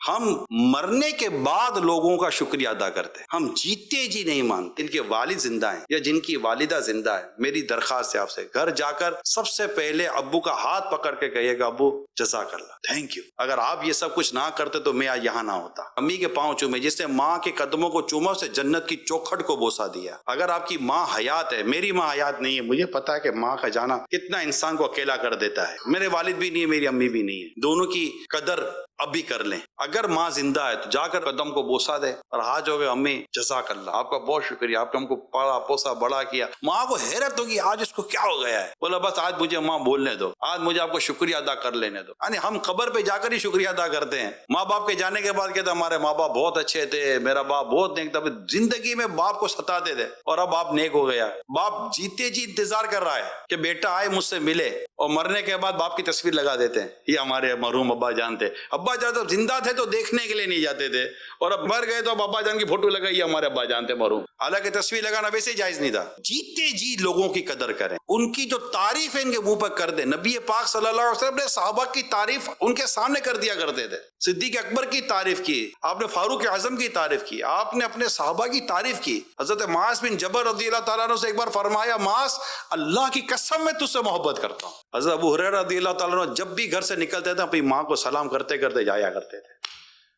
E: ہم مرنے کے بعد لوگوں کا شکریہ ادا کرتے ہیں، ہم جیتے جی نہیں مانتے۔ جن کے والد زندہ ہیں یا جن کی والدہ زندہ ہے، میری درخواست ہے آپ سے، گھر جا کر سب سے پہلے ابو کا ہاتھ پکڑ کے کہیے گا ابو جزاک اللہ، تھینک یو۔ اگر آپ یہ سب کچھ نہ کرتے تو میں آج یہاں نہ ہوتا۔ امی کے پاؤں چومے، جس نے ماں کے قدموں کو چوما اسے جنت کی چوکھٹ کو بوسہ دیا۔ اگر آپ کی ماں حیات ہے، میری ماں حیات نہیں ہے، مجھے پتا ہے کہ ماں کا جانا کتنا انسان کو اکیلا کر دیتا ہے۔ میرے والد بھی نہیں ہے، میری امی بھی نہیں ہے، دونوں کی قدر ابھی کر لیں۔ اگر ماں زندہ ہے تو جا کر قدم کو بوسہ دے اور ہاتھ جو گئے امی جزاک اللہ، آپ کا بہت شکریہ، آپ نے ہم کو پالا پوسا بڑا کیا۔ ماں کو حیرت ہوگی آج اس کو کیا ہو گیا ہے، بولا بس آج مجھے ماں بولنے دو، آج مجھے آپ کو شکریہ ادا کر لینے دو۔ یعنی ہم قبر پہ جا کر ہی شکریہ ادا کرتے ہیں۔ ماں باپ کے جانے کے بعد کہتے ہیں ہمارے ماں باپ بہت اچھے تھے، میرا باپ بہت نیک تھا۔ زندگی میں باپ کو ستاتے تھے اور اب باپ نیک ہو گیا۔ باپ جیتے جی انتظار کر رہا ہے کہ بیٹا آئے مجھ سے ملے، اور مرنے کے بعد باپ کی تصویر لگا دیتے ہیں، یہ ہمارے مرحوم ابا جان تھے۔ ابا جان تو زندہ تھے تو دیکھنے کے لیے نہیں جاتے تھے، اور اب مر گئے تو اب ابا جان کی فوٹو لگائی، یہ ہمارے ابا جان تھے مرحوم، حالانکہ تصویر لگانا ویسے جائز نہیں تھا۔ جیتے جی لوگوں کی قدر کریں، ان کی جو تعریف ہے ان کے منہ پر کر دیں۔ نبی پاک صلی اللہ علیہ وسلم نے صحابہ کی تعریف ان کے سامنے کر دیا کرتے تھے۔ صدیق اکبر کی تعریف کی، آپ نے فاروق اعظم کی تعریف کی، آپ نے اپنے صحابہ کی تعریف کی۔ حضرت معاذ بن جبل رضی اللہ تعالیٰ عنہ سے ایک بار فرمایا، معاذ اللہ کی قسم میں تجھ سے محبت کرتا ہوں۔ حضرت ابو ہریرہ رضی اللہ تعالیٰ عنہ جب بھی گھر سے نکلتے تھے اپنی ماں کو سلام کرتے کرتے جایا کرتے تھے۔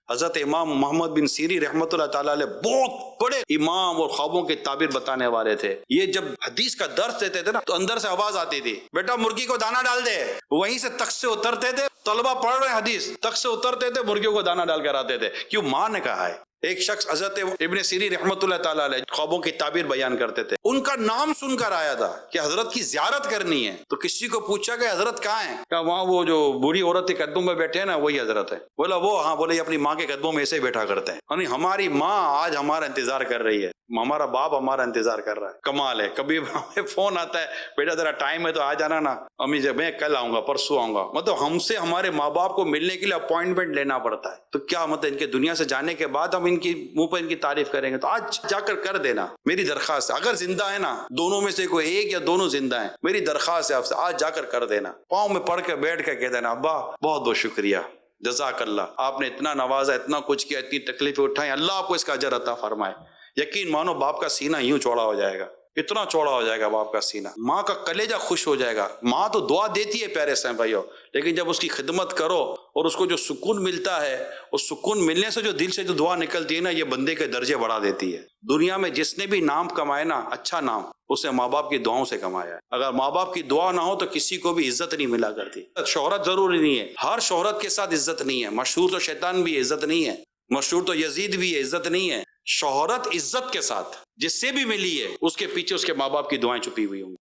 E: حضرت امام محمد بن سیری رحمۃ اللہ تعالیٰ علیہ بہت بڑے امام اور خوابوں کی تعبیر بتانے والے تھے۔ یہ جب حدیث کا درس دیتے تھے نا تو اندر سے آواز آتی تھی، بیٹا مرغی کو دانا ڈال دے۔ وہیں سے تخت سے اترتے تھے، طلبہ پڑھ رہے ہیں حدیث، تخت سے اترتے تھے، مرغیوں کو دانا ڈال کر آتے تھے۔ کیوں؟ ماں نے کہا ہے۔ ایک شخص حضرت ابن سیری رحمۃ اللہ تعالیٰ علیہ خوابوں کی تعبیر بیان کرتے تھے، ان کا نام سن کر آیا تھا کہ حضرت کی زیارت کرنی ہے، تو کسی کو پوچھا کہ حضرت کہاں ہیں؟ کہا وہاں وہ جو بوڑھی عورت کے قدموں میں بیٹھے ہیں نا وہی حضرت ہے۔ بولا وہ؟ ہاں۔ بولے یہ اپنی ماں کے قدموں میں ایسے بیٹھا کرتے ہیں۔ یعنی ہماری ماں آج ہمارا انتظار کر رہی ہے، ہمارا باپ ہمارا انتظار کر رہا ہے۔ کمال ہے۔ کبھی ہمیں فون آتا ہے، بیٹا ذرا ٹائم ہے تو آ جانا نا، امی جب میں کل آؤں گا، پرسوں آؤں گا۔ مطلب ہم سے ہمارے ماں باپ کو ملنے کے لیے اپوائنٹمنٹ لینا پڑتا ہے۔ تو کیا مطلب ان کے دنیا سے جانے کے بعد ہم ان کی منہ پر ان کی تعریف کریں گے؟ تو آج جا کر دینا۔ میری درخواست ہے، اگر زندہ ہے نا، دونوں میں سے کوئی ایک یا دونوں زندہ ہیں، میری درخواست ہے آپ سے، آج جا کر دینا۔ پاؤں میں پڑھ کے بیٹھ کے کہہ دینا، ابا بہت بہت شکریہ، جزاک اللہ، آپ نے اتنا نوازا، اتنا کچھ کیا، اتنی تکلیفیں اٹھائیں، اللہ آپ کو اس کا اجر عطا فرمائے۔ یقین مانو باپ کا سینہ یوں چوڑا ہو جائے گا، اتنا چوڑا ہو جائے گا باپ کا سینہ، ماں کا کلیجہ خوش ہو جائے گا۔ ماں تو دعا دیتی ہے پیارے سے بھائیو، لیکن جب اس کی خدمت کرو اور اس کو جو سکون ملتا ہے، اس سکون ملنے سے جو دل سے جو دعا نکلتی ہے نا، یہ بندے کے درجے بڑھا دیتی ہے۔ دنیا میں جس نے بھی نام کمائے نا، اچھا نام، اس نے ماں باپ کی دعاؤں سے کمایا ہے۔ اگر ماں باپ کی دعا نہ ہو تو کسی کو بھی عزت نہیں ملا کرتی۔ شہرت ضروری نہیں ہے، ہر شہرت کے ساتھ عزت نہیں ہے۔ مشہور تو شیطان بھی ہے، عزت نہیں ہے۔ مشہور تو یزید بھی ہے، عزت نہیں ہے۔ شہرت عزت کے ساتھ جس سے بھی ملی ہے، اس کے پیچھے اس کے ماں باپ کی دعائیں چھپی ہوئی ہوں۔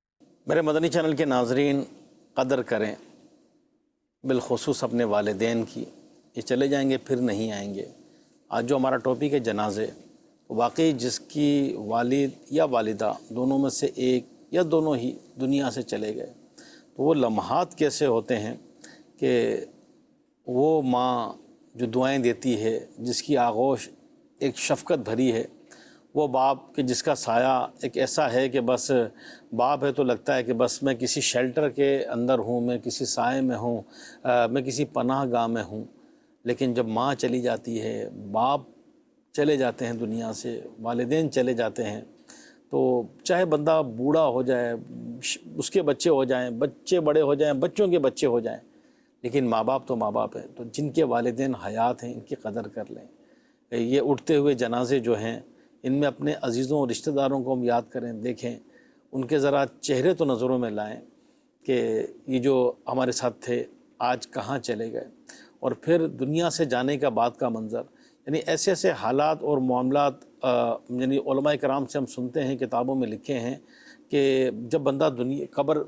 B: میرے مدنی چینل کے ناظرین، قدر کریں بالخصوص اپنے والدین کی، یہ چلے جائیں گے پھر نہیں آئیں گے۔ آج جو ہمارا ٹاپک ہے جنازے، واقعی جس کی والد یا والدہ دونوں میں سے ایک یا دونوں ہی دنیا سے چلے گئے، تو وہ لمحات کیسے ہوتے ہیں کہ وہ ماں جو دعائیں دیتی ہے، جس کی آغوش ایک شفقت بھری ہے، وہ باپ کہ جس کا سایہ ایک ایسا ہے کہ بس باپ ہے تو لگتا ہے کہ بس میں کسی شیلٹر کے اندر ہوں، میں کسی سائے میں ہوں، میں کسی پناہ گاہ میں ہوں۔ لیکن جب ماں چلی جاتی ہے، باپ چلے جاتے ہیں دنیا سے، والدین چلے جاتے ہیں، تو چاہے بندہ بوڑھا ہو جائے، اس کے بچے ہو جائیں، بچے بڑے ہو جائیں، بچوں کے بچے ہو جائیں، لیکن ماں باپ تو ماں باپ ہیں۔ تو جن کے والدین حیات ہیں ان کی قدر کر لیں۔ یہ اٹھتے ہوئے جنازے جو ہیں، ان میں اپنے عزیزوں اور رشتہ داروں کو ہم یاد کریں، دیکھیں، ان کے ذرا چہرے تو نظروں میں لائیں کہ یہ جو ہمارے ساتھ تھے آج کہاں چلے گئے۔ اور پھر دنیا سے جانے کا بعد کا منظر، یعنی ایسے ایسے حالات اور معاملات یعنی علماء کرام سے ہم سنتے ہیں، کتابوں میں لکھے ہیں کہ جب بندہ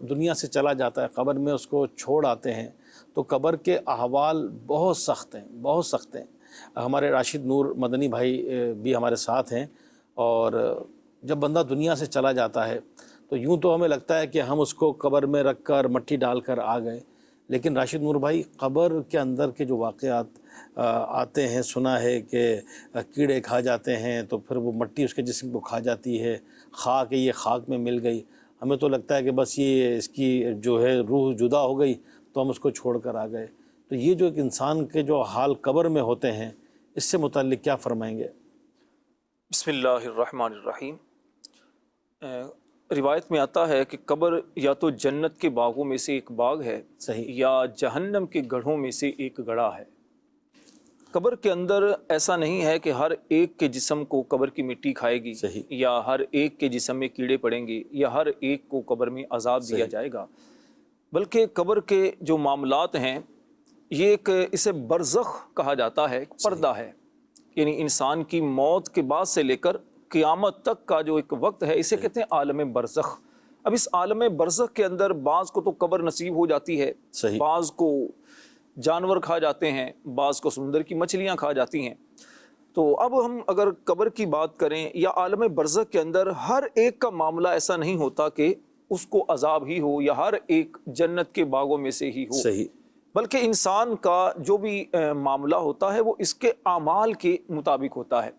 B: دنیا سے چلا جاتا ہے، قبر میں اس کو چھوڑ آتے ہیں، تو قبر کے احوال بہت سخت ہیں، بہت سخت ہیں۔ ہمارے راشد نور مدنی بھائی بھی ہمارے ساتھ ہیں، اور جب بندہ دنیا سے چلا جاتا ہے تو یوں تو ہمیں لگتا ہے کہ ہم اس کو قبر میں رکھ کر مٹی ڈال کر آ گئے، لیکن راشد نور بھائی قبر کے اندر کے جو واقعات آتے ہیں، سنا ہے کہ کیڑے کھا جاتے ہیں تو پھر وہ مٹی اس کے جسم کو کھا جاتی ہے، خاک ہے یہ خاک میں مل گئی، ہمیں تو لگتا ہے کہ بس یہ اس کی جو ہے روح جدا ہو گئی تو ہم اس کو چھوڑ کر آ گئے۔ تو یہ جو ایک انسان کے جو حال قبر میں ہوتے ہیں، اس سے متعلق کیا فرمائیں گے؟
F: بسم اللہ الرحمن الرحیم۔ روایت میں آتا ہے کہ قبر یا تو جنت کے باغوں میں سے ایک باغ ہے،
B: صحیح،
F: یا جہنم کے گڑھوں میں سے ایک گڑھا ہے۔ قبر کے اندر ایسا نہیں ہے کہ ہر ایک کے جسم کو قبر کی مٹی کھائے گی،
B: صحیح،
F: یا ہر ایک کے جسم میں کیڑے پڑیں گے، یا ہر ایک کو قبر میں عذاب دیا جائے گا، بلکہ قبر کے جو معاملات ہیں یہ ایک، اسے برزخ کہا جاتا ہے، ایک پردہ ہے، یعنی انسان کی موت کے بعد سے لے کر قیامت تک کا جو ایک وقت ہے اسے کہتے ہیں عالم برزخ۔ اب اس عالم برزخ کے اندر بعض کو تو قبر نصیب ہو جاتی ہے،
B: صحیح،
F: بعض کو جانور کھا جاتے ہیں، بعض کو سمندر کی مچھلیاں کھا جاتی ہیں۔ تو اب ہم اگر قبر کی بات کریں یا عالم برزخ کے اندر، ہر ایک کا معاملہ ایسا نہیں ہوتا کہ اس کو عذاب ہی ہو یا ہر ایک جنت کے باغوں میں سے ہی ہو،
B: صحیح،
F: بلکہ انسان کا جو بھی معاملہ ہوتا ہے وہ اس کے اعمال کے مطابق ہوتا ہے۔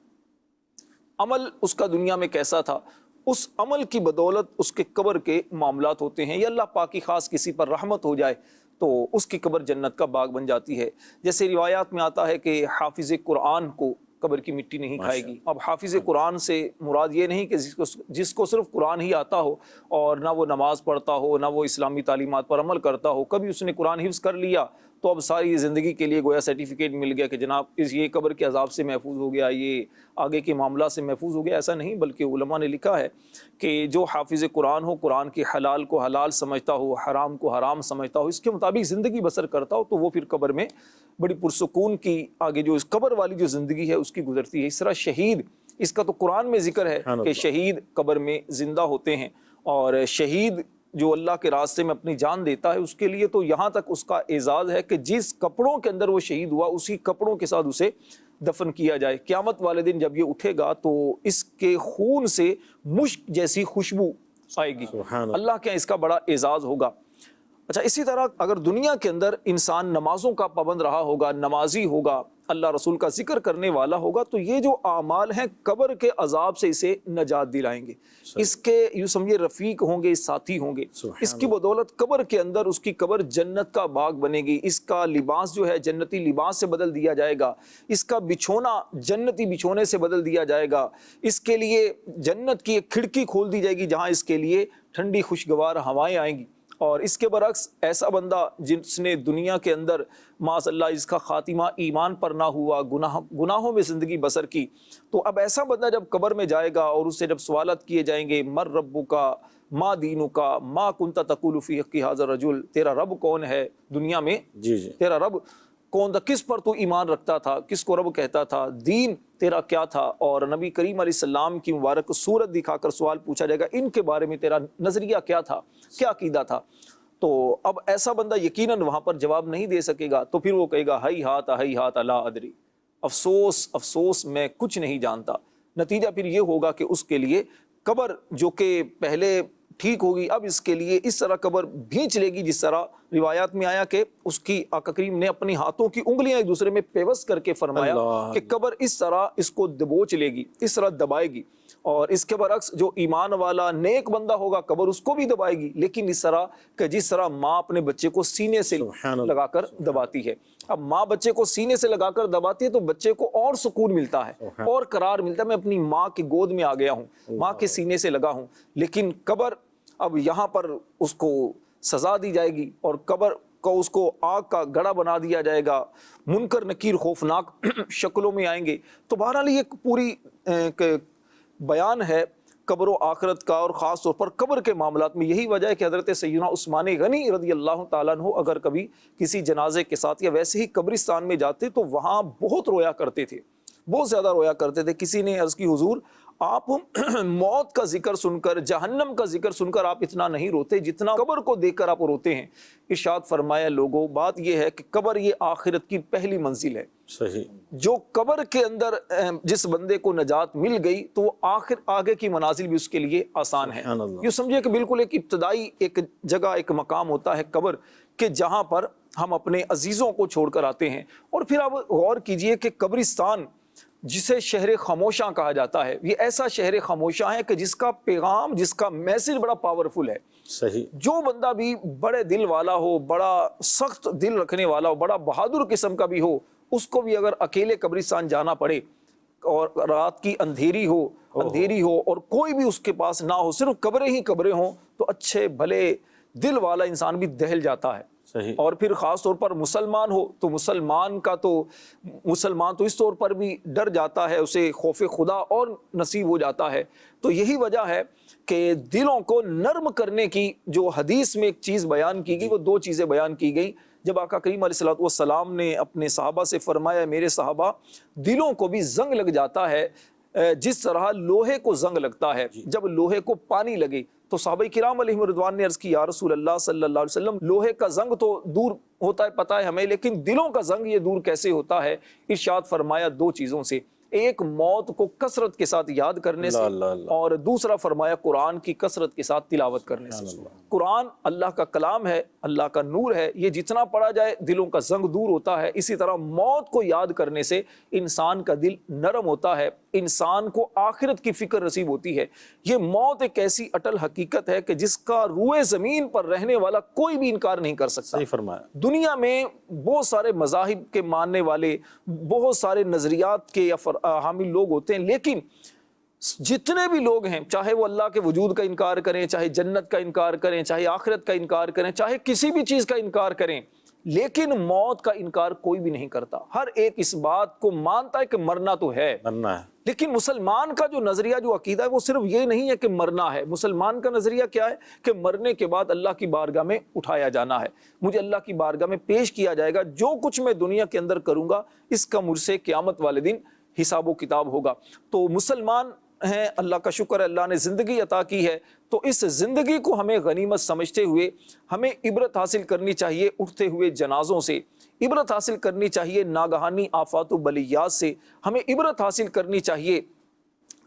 F: عمل اس کا دنیا میں کیسا تھا، اس عمل کی بدولت اس کے قبر کے معاملات ہوتے ہیں، یا اللہ پاک کی خاص کسی پر رحمت ہو جائے تو اس کی قبر جنت کا باغ بن جاتی ہے۔ جیسے روایات میں آتا ہے کہ حافظ قرآن کو قبر کی مٹی نہیں کھائے گی۔ اب حافظ قرآن سے مراد یہ نہیں کہ جس کو صرف قرآن ہی آتا ہو اور نہ وہ نماز پڑھتا ہو، نہ وہ اسلامی تعلیمات پر عمل کرتا ہو، کبھی اس نے قرآن حفظ کر لیا تو اب ساری زندگی کے لیے گویا سرٹیفکیٹ مل گیا کہ جناب یہ قبر کے عذاب سے محفوظ ہو گیا، یہ آگے کے معاملات سے محفوظ ہو گیا۔ ایسا نہیں، بلکہ علماء نے لکھا ہے کہ جو حافظ قرآن ہو، قرآن کے حلال کو حلال سمجھتا ہو، حرام کو حرام سمجھتا ہو، اس کے مطابق زندگی بسر کرتا ہو، تو وہ پھر قبر میں بڑی پرسکون کی آگے جو اس قبر والی جو زندگی ہے اس کی گزرتی ہے۔ اس طرح شہید، اس کا تو قرآن میں ذکر ہے کہ شہید قبر میں زندہ ہوتے ہیں، اور شہید جو اللہ کے راستے میں اپنی جان دیتا ہے اس کے لیے تو یہاں تک اس کا اعزاز ہے کہ جس کپڑوں کے اندر وہ شہید ہوا اسی کپڑوں کے ساتھ اسے دفن کیا جائے۔ قیامت والے دن جب یہ اٹھے گا تو اس کے خون سے مشک جیسی خوشبو آئے گی، اللہ کے اس کا بڑا اعزاز ہوگا۔ اچھا، اسی طرح اگر دنیا کے اندر انسان نمازوں کا پابند رہا ہوگا، نمازی ہوگا، اللہ رسول کا ذکر کرنے والا ہوگا، تو یہ جو اعمال ہیں قبر کے عذاب سے اسے نجات دلائیں گے، اس کے یوں سمجھے رفیق ہوں گے، ساتھی ہوں گے۔ اس کی بدولت قبر کے اندر اس کی قبر جنت کا باغ بنے گی، اس کا لباس جو ہے جنتی لباس سے بدل دیا جائے گا، اس کا بچھونا جنتی بچھونے سے بدل دیا جائے گا، اس کے لیے جنت کی ایک کھڑکی کھول دی جائے گی جہاں اس کے لیے ٹھنڈی خوشگوار ہوائیں آئیں گی۔ اور اس کے برعکس ایسا بندہ جس نے دنیا کے اندر معاذ اللہ اس کا خاتمہ ایمان پر نہ ہوا، گناہوں میں زندگی بسر کی، تو اب ایسا بندہ جب قبر میں جائے گا اور اس سے جب سوالات کیے جائیں گے، مر ربک ما دینک ما کنت تقول فی حق ھذا الرجل، تیرا رب کون ہے دنیا میں، تیرا رب کون تھا، کس پر تو ایمان رکھتا تھا، کس کو رب کہتا تھا، دین تیرا کیا تھا، اور نبی کریم علیہ السلام کی مبارک صورت دکھا کر سوال پوچھا جائے گا ان کے بارے میں تیرا نظریہ کیا تھا، کیا عقیدہ تھا۔ تو اب ایسا بندہ یقیناً وہاں پر جواب نہیں دے سکے گا، تو پھر وہ کہے گا ہی ہاتھ لا ادری، افسوس افسوس میں کچھ نہیں جانتا۔ نتیجہ پھر یہ ہوگا کہ اس کے لیے قبر جو کہ پہلے ٹھیک ہوگی، اب اس کے لیے اس طرح قبر بھینچ لے گی، جس طرح روایات میں آیا کہ اس کی آقا کریم نے اپنی ہاتھوں کی انگلیاں ایک دوسرے میں پیوست کر کے فرمایا کہ قبر اس طرح اس کو دبوچ لے گی، اس طرح دبائے گی۔ اور اس کے برعکس جو ایمان والا نیک بندہ ہوگا قبر اس کو بھی دبائے گی، لیکن اس طرح کہ جس طرح ماں اپنے بچے کو سینے سے لگا کر دباتی ہے۔ اب ماں بچے کو سینے سے لگا کر دباتی ہے تو بچے کو اور سکون ملتا ہے اور قرار ملتا ہے، میں اپنی ماں کی گود میں آ گیا ہوں، ماں کے سینے سے لگا ہوں۔ لیکن قبر اب یہاں پر اس کو سزا دی جائے گی اور قبر کو اس کو آگ کا گڑھا بنا دیا جائے گا، منکر نکیر خوفناک شکلوں میں آئیں گے۔ تو بہرحال یہ پوری بیان ہے قبر و آخرت کا، اور خاص طور پر قبر کے معاملات میں یہی وجہ ہے کہ حضرت سیدنا عثمان غنی رضی اللہ تعالیٰ عنہ اگر کبھی کسی جنازے کے ساتھ یا ویسے ہی قبرستان میں جاتے تو وہاں بہت رویا کرتے تھے، بہت زیادہ رویا کرتے تھے۔ کسی نے عرض کی حضور آپ موت کا ذکر سن کر، جہنم کا ذکر سن کر آپ اتنا نہیں روتے جتنا قبر کو دیکھ کر آپ روتے ہیں۔ ارشاد فرمایا لوگوں، بات یہ ہے کہ قبر یہ آخرت کی پہلی منزل ہے۔
B: صحیح،
F: جو قبر کے اندر جس بندے کو نجات مل گئی تو آگے کی منازل بھی اس کے لیے آسان ہے۔ یہ سمجھے کہ بالکل ایک ابتدائی ایک جگہ، ایک مقام ہوتا ہے قبر، کہ جہاں پر ہم اپنے عزیزوں کو چھوڑ کر آتے ہیں۔ اور پھر آپ غور کیجئے کہ قبرستان جسے شہر خاموشاں کہا جاتا ہے، یہ ایسا شہر خاموشاں ہے کہ جس کا پیغام، جس کا میسج بڑا پاورفل ہے۔
B: صحیح،
F: جو بندہ بھی بڑے دل والا ہو، بڑا سخت دل رکھنے والا ہو، بڑا بہادر قسم کا بھی ہو، اس کو بھی اگر اکیلے قبرستان جانا پڑے اور رات کی اندھیری ہو اور کوئی بھی اس کے پاس نہ ہو، صرف قبریں ہی قبریں ہوں، تو اچھے بھلے دل والا انسان بھی دہل جاتا ہے۔
B: صحیح۔
F: اور پھر خاص طور پر مسلمان ہو تو مسلمان تو اس طور پر بھی ڈر جاتا ہے، اسے خوف خدا اور نصیب ہو جاتا ہے۔ تو یہی وجہ ہے کہ دلوں کو نرم کرنے کی جو حدیث میں ایک چیز بیان کی گئی، وہ دو چیزیں بیان کی گئی۔ جب آقا کریم علیہ الصلوۃ والسلام نے اپنے صحابہ سے فرمایا میرے صحابہ دلوں کو بھی زنگ لگ جاتا ہے جس طرح لوہے کو زنگ لگتا ہے، جب لوہے کو پانی لگے، تو صحابہ کرام علیہم رضوان نے عرض کی یا رسول اللہ صلی اللہ علیہ وسلم لوہے کا زنگ تو دور ہوتا ہے پتہ ہے ہمیں، لیکن دلوں کا زنگ یہ دور کیسے ہوتا ہے؟ ارشاد فرمایا دو چیزوں سے، ایک موت کو کثرت کے ساتھ یاد کرنے سے، اور دوسرا فرمایا قرآن کی کثرت کے ساتھ تلاوت کرنے سے۔ قرآن اللہ کا کلام ہے، اللہ کا نور ہے، یہ جتنا پڑھا جائے دلوں کا زنگ دور ہوتا ہے۔ اسی طرح موت کو یاد کرنے سے انسان کا دل نرم ہوتا ہے، انسان کو آخرت کی فکر نصیب ہوتی ہے۔ یہ موت ایک ایسی اٹل حقیقت ہے کہ جس کا روئے زمین پر رہنے والا کوئی بھی انکار نہیں کر سکتا۔
B: صحیح فرمایا۔
F: دنیا میں بہت سارے مذاہب کے ماننے والے، بہت سارے نظریات کے حامل لوگ ہوتے ہیں، لیکن جتنے بھی لوگ ہیں، چاہے وہ اللہ کے وجود کا انکار کریں، چاہے جنت کا انکار کریں، چاہے آخرت کا انکار کریں، چاہے کسی بھی چیز کا انکار کریں، لیکن موت کا انکار کوئی بھی نہیں کرتا۔ ہر ایک اس بات کو مانتا ہے کہ مرنا تو ہے،
B: مرنا ہے۔
F: لیکن مسلمان کا جو نظریہ، جو عقیدہ ہے، وہ صرف یہ نہیں ہے کہ مرنا ہے۔ مسلمان کا نظریہ کیا ہے کہ مرنے کے بعد اللہ کی بارگاہ میں اٹھایا جانا ہے، مجھے اللہ کی بارگاہ میں پیش کیا جائے گا، جو کچھ میں دنیا کے اندر کروں گا اس کا مجھ سے قیامت والے دن حساب و کتاب ہوگا۔ تو مسلمان ہیں، اللہ کا شکر ہے اللہ نے زندگی عطا کی ہے، تو اس زندگی کو ہمیں غنیمت سمجھتے ہوئے ہمیں عبرت حاصل کرنی چاہیے اٹھتے ہوئے جنازوں سے، عبرت حاصل کرنی چاہیے ناگہانی آفات و بلیات سے، ہمیں عبرت حاصل کرنی چاہیے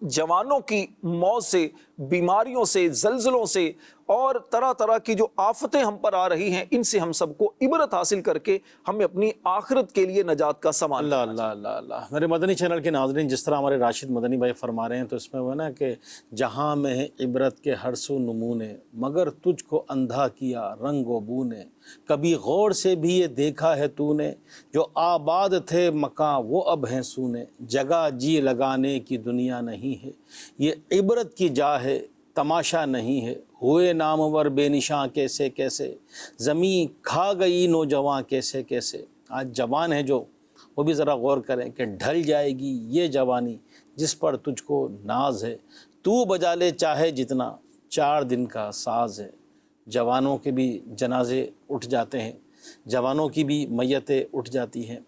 F: جوانوں کی موت سے، بیماریوں سے، زلزلوں سے، اور طرح طرح کی جو آفتیں ہم پر آ رہی ہیں، ان سے ہم سب کو عبرت حاصل کر کے ہمیں اپنی آخرت کے لیے نجات کا سامان۔
B: اللہ اللہ اللہ اللہ۔ میرے مدنی چینل کے ناظرین، جس طرح ہمارے راشد مدنی بھائی فرما رہے ہیں، تو اس میں وہ ہے نا کہ جہاں میں ہے عبرت کے ہر سو نمونے، مگر تجھ کو اندھا کیا رنگ و بو نے، کبھی غور سے بھی یہ دیکھا ہے تو نے، جو آباد تھے مکاں وہ اب ہیں سونے، جگہ جی لگانے کی دنیا نہیں ہے، یہ عبرت کی جا ہے تماشا نہیں ہے، ہوئے نامور بے نشاں کیسے کیسے، زمین کھا گئی نوجوان کیسے کیسے۔ آج جوان ہے جو، وہ بھی ذرا غور کریں کہ ڈھل جائے گی یہ جوانی جس پر تجھ کو ناز ہے، تو بجا لے چاہے جتنا 4 دن کا ساز ہے۔ جوانوں کے بھی جنازے اٹھ جاتے ہیں، جوانوں کی بھی میتیں اٹھ جاتی ہیں۔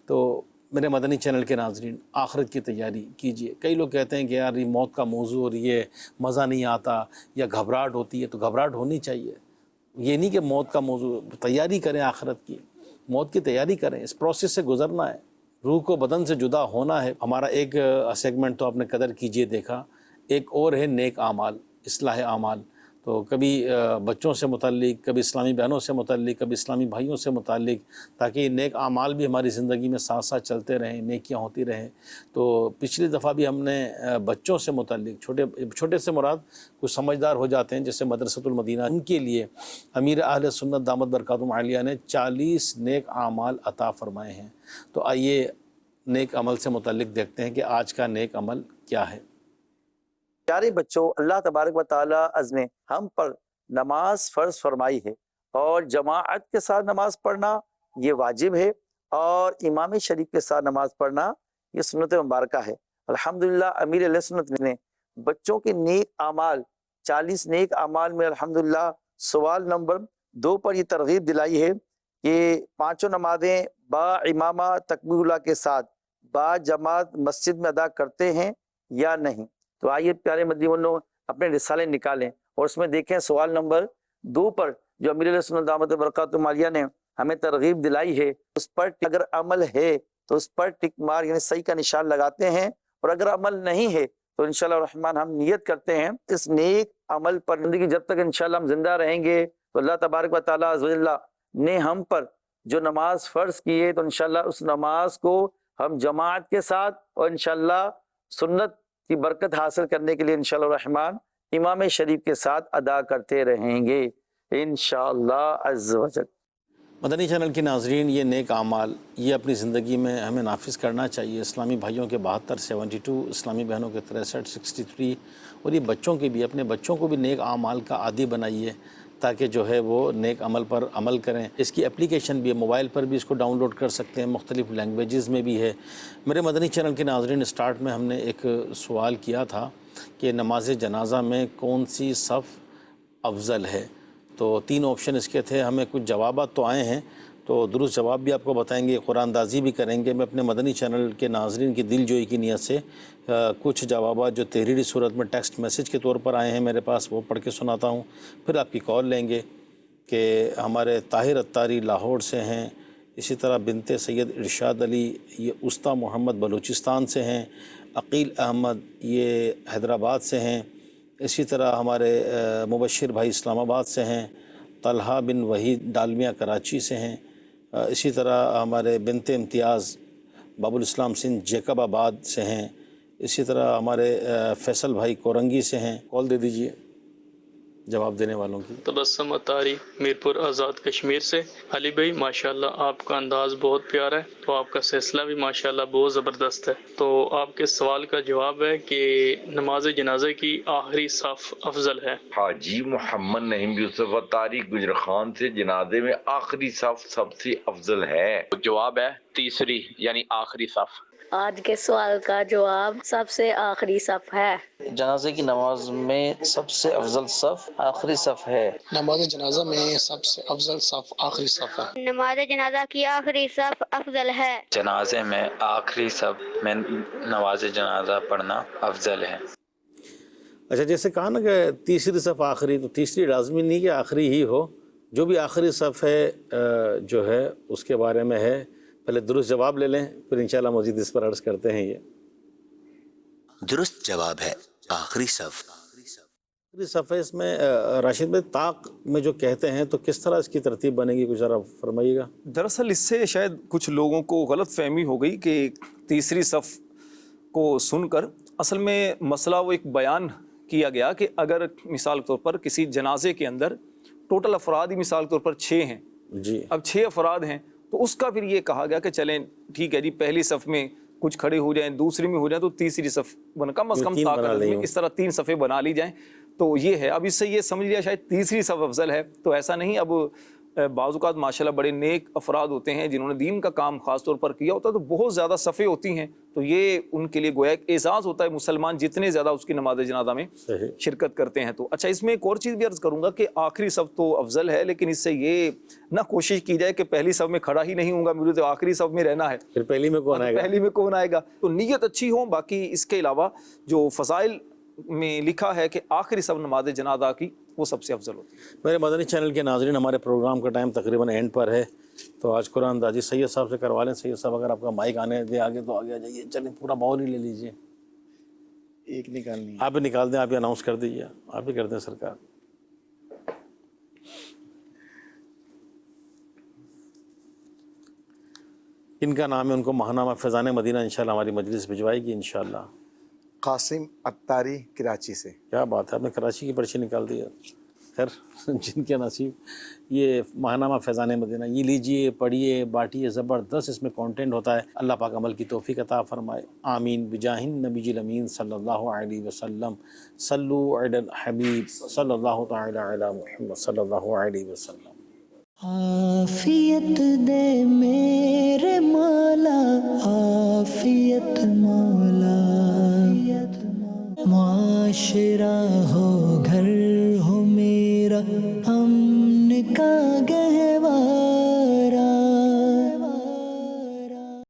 B: تو میرے مدنی چینل کے ناظرین، آخرت کی تیاری کیجئے۔ کئی لوگ کہتے ہیں کہ یار یہ موت کا موضوع اور یہ مزہ نہیں آتا یا گھبراہٹ ہوتی ہے، تو گھبراہٹ ہونی چاہیے۔ یہ نہیں کہ موت کا موضوع، تیاری کریں آخرت کی، موت کی تیاری کریں، اس پروسیس سے گزرنا ہے، روح کو بدن سے جدا ہونا ہے۔ ہمارا ایک سیگمنٹ تو آپ نے قدر کیجئے دیکھا، ایک اور ہے نیک اعمال، اصلاح اعمال۔ تو کبھی بچوں سے متعلق، کبھی اسلامی بہنوں سے متعلق، کبھی اسلامی بھائیوں سے متعلق، تاکہ یہ نیک اعمال بھی ہماری زندگی میں ساتھ ساتھ چلتے رہیں، نیکیاں ہوتی رہیں۔ تو پچھلی دفعہ بھی ہم نے بچوں سے متعلق، چھوٹے سے مراد کچھ سمجھدار ہو جاتے ہیں، جیسے مدرسۃ المدینہ، ان کے لیے امیر اہل سنت دامت برکاتہم عالیہ نے 40 نیک اعمال عطا فرمائے ہیں۔ تو آئیے نیک عمل سے متعلق دیکھتے ہیں کہ آج کا نیک عمل کیا ہے۔
G: پیارے بچوں، اللہ تبارک و تعالی عز نے ہم پر نماز فرض فرمائی ہے، اور جماعت کے ساتھ نماز پڑھنا یہ واجب ہے، اور امام شریف کے ساتھ نماز پڑھنا یہ سنت مبارکہ ہے۔ الحمدللہ امیر علیہ سنت نے بچوں کے نیک اعمال، 40 نیک اعمال میں الحمدللہ سوال نمبر 2 پر یہ ترغیب دلائی ہے کہ 5 نمازیں با امامہ تکبیر اللہ کے ساتھ با جماعت مسجد میں ادا کرتے ہیں یا نہیں۔ تو آئیے پیارے مدنی والوں اپنے رسالے نکالیں اور اس میں دیکھیں سوال نمبر 2 پر جو امیر علیہ سنت دامت برکاتہم عالیہ نے ہمیں ترغیب دلائی ہے، اس پر اگر عمل ہے تو اس پر ٹک مار یعنی صحیح کا نشان لگاتے ہیں، اور اگر عمل نہیں ہے تو انشاءاللہ الرحمن ہم نیت کرتے ہیں اس نیک عمل پر زندگی جب تک انشاءاللہ ہم زندہ رہیں گے تو اللہ تبارک و تعالیٰ عز و جل نے ہم پر جو نماز فرض کی ہے تو انشاءاللہ اس نماز کو ہم جماعت کے ساتھ اور انشاءاللہ سنت کی برکت حاصل کرنے کے لیے انشاءاللہ الرحمن امام شریف کے ساتھ ادا کرتے رہیں گے انشاءاللہ عز و جل۔
B: مدنی چینل کے ناظرین، یہ نیک اعمال یہ اپنی زندگی میں ہمیں نافذ کرنا چاہیے۔ اسلامی بھائیوں کے 72 72، اسلامی بہنوں کے 63 63، اور یہ بچوں کے بھی، اپنے بچوں کو بھی نیک اعمال کا عادی بنائیے تاکہ جو ہے وہ نیک عمل پر عمل کریں۔ اس کی اپلیکیشن بھی ہے، موبائل پر بھی اس کو ڈاؤن لوڈ کر سکتے ہیں، مختلف لینگویجز میں بھی ہے۔ میرے مدنی چینل کے ناظرین، سٹارٹ میں ہم نے ایک سوال کیا تھا کہ نماز جنازہ میں کون سی صف افضل ہے، تو 3 آپشن اس کے تھے۔ ہمیں کچھ جوابات تو آئے ہیں، تو درست جواب بھی آپ کو بتائیں گے، قرآن اندازی بھی کریں گے۔ میں اپنے مدنی چینل کے ناظرین کی دل جوئی کی نیت سے کچھ جوابات جو تحریری صورت میں ٹیکسٹ میسیج کے طور پر آئے ہیں میرے پاس، وہ پڑھ کے سناتا ہوں، پھر آپ کی کال لیں گے کہ ہمارے طاہر اتاری لاہور سے ہیں، اسی طرح بنت سید ارشاد علی یہ استا محمد بلوچستان سے ہیں، عقیل احمد یہ حیدرآباد سے ہیں، اسی طرح ہمارے مبشر بھائی اسلام آباد سے ہیں، طلحہ بن وحید ڈالمیہ کراچی سے ہیں، اسی طرح ہمارے بنت امتیاز باب الاسلام سندھ جیکب آباد سے ہیں، اسی طرح ہمارے فیصل بھائی کورنگی سے ہیں۔ کال دے دیجئے جواب دینے والوں کی۔
H: تبسم اتاری میرپور آزاد کشمیر سے۔ علی بھائی ماشاءاللہ آپ کا انداز بہت پیارا ہے، تو آپ کا سلسلہ بھی ماشاءاللہ بہت زبردست ہے۔ تو آپ کے سوال کا جواب ہے کہ نماز جنازے کی آخری صف افضل ہے۔
I: حاجی محمد نعیم یوسف اتاری گجر خان سے، جنازے میں آخری صف سب سے افضل ہے۔
J: جواب ہے تیسری، یعنی آخری صف۔
K: آج کے سوال کا جواب سب سے آخری صف ہے۔
G: جنازے کی نماز میں سب سے افضل صف آخری صف ہے۔
L: نماز جنازہ میں سب سے افضل صف آخری صف ہے۔
K: نماز جنازہ کی آخری صف افضل ہے۔
J: جنازے میں آخری صف میں نماز جنازہ پڑھنا افضل ہے۔
B: اچھا، جیسے کہا نا کہ تیسری صف آخری، تو تیسری لازمی نہیں کہ آخری ہی ہو، جو بھی آخری صف ہے جو ہے اس کے بارے میں ہے۔ پہلے درست جواب لے لیں، پھر انشاءاللہ مزید اس پر عرض کرتے ہیں۔ یہ
C: درست جواب ہے آخری صف۔
B: آخری صف ہے۔ اس میں راشد بھائی طاق میں جو کہتے ہیں تو کس طرح اس کی ترتیب بنے گی، کچھ ذرا فرمائیے گا۔
F: دراصل اس سے شاید کچھ لوگوں کو غلط فہمی ہو گئی کہ تیسری صف کو سن کر اصل میں مسئلہ وہ ایک بیان کیا گیا کہ اگر مثال کے طور پر کسی جنازے کے اندر ٹوٹل افراد ہی مثال کے طور پر 6 ہیں،
B: جی،
F: اب 6 افراد ہیں، تو اس کا پھر یہ کہا گیا کہ چلیں ٹھیک ہے جی، پہلی صف میں کچھ کھڑے ہو جائیں، دوسری میں ہو جائیں، تو تیسری صف کم از کم طاقت میں اس طرح 3 صفیں بنا لی جائیں۔ تو یہ ہے، اب اس سے یہ سمجھ لیا شاید تیسری صف افضل ہے، تو ایسا نہیں۔ اب بعض اوقات ماشاءاللہ بڑے نیک افراد ہوتے ہیں جنہوں نے دین کا کام خاص طور پر کیا ہوتا ہے، تو بہت زیادہ صفیں ہوتی ہیں، تو یہ ان کے لیے گویا ایک اعزاز ہوتا ہے مسلمان جتنے زیادہ اس کی نماز جنازہ میں شرکت کرتے ہیں۔ تو اچھا، اس میں ایک اور چیز بھی عرض کروں گا کہ آخری صف تو افضل ہے، لیکن اس سے یہ نہ کوشش کی جائے کہ پہلی صف میں کھڑا ہی نہیں ہوں گا، مجھے تو آخری صف میں رہنا ہے،
B: پھر پہلی میں کون آئے گا؟
F: پہلی میں کون آئے گا؟ تو نیت اچھی ہو۔ باقی اس کے علاوہ جو فضائل میں لکھا ہے کہ آخری صف نماز جنازہ کی وہ سب سے افضل ہوتی ہے۔
B: میرے مدنی چینل کے ناظرین، ہمارے پروگرام کا ٹائم تقریباً اینڈ پر ہے، تو آج قرآن اندازی سید صاحب سے کروا لیں۔ سید صاحب اگر آپ کا مائک آنے دے آگے تو آگے آ جائیے، چلیں پورا ماحول ہی لے لیجئے۔
D: ایک نکالنی ہے،
B: آپ ہی نکال دیں، آپ ہی اناؤنس کر دیجیے، آپ ہی کر دیں سرکار۔ ان کا نام ہے، ان کو ماہنامہ فیضان مدینہ انشاءاللہ ہماری مجلس بھجوائے گی انشاءاللہ۔
D: قاسم اتاری کراچی سے۔
B: کیا بات ہے، آپ نے کراچی کی پرچی نکال دی ہے۔ خیر، جن کے نصیب۔ یہ ماہنامہ فیضان مدینہ یہ لیجئے، پڑھیے، بانٹیے، زبردست اس میں کانٹینٹ ہوتا ہے۔ اللہ پاک عمل کی توفیق عطا فرمائے، آمین بجاہ النبی الامین صلی اللہ علیہ وسلم۔ صلو علی الحبیب صلی اللہ تعالی علی محمد صلی اللہ علیہ وسلم۔
A: عافیت دے میرے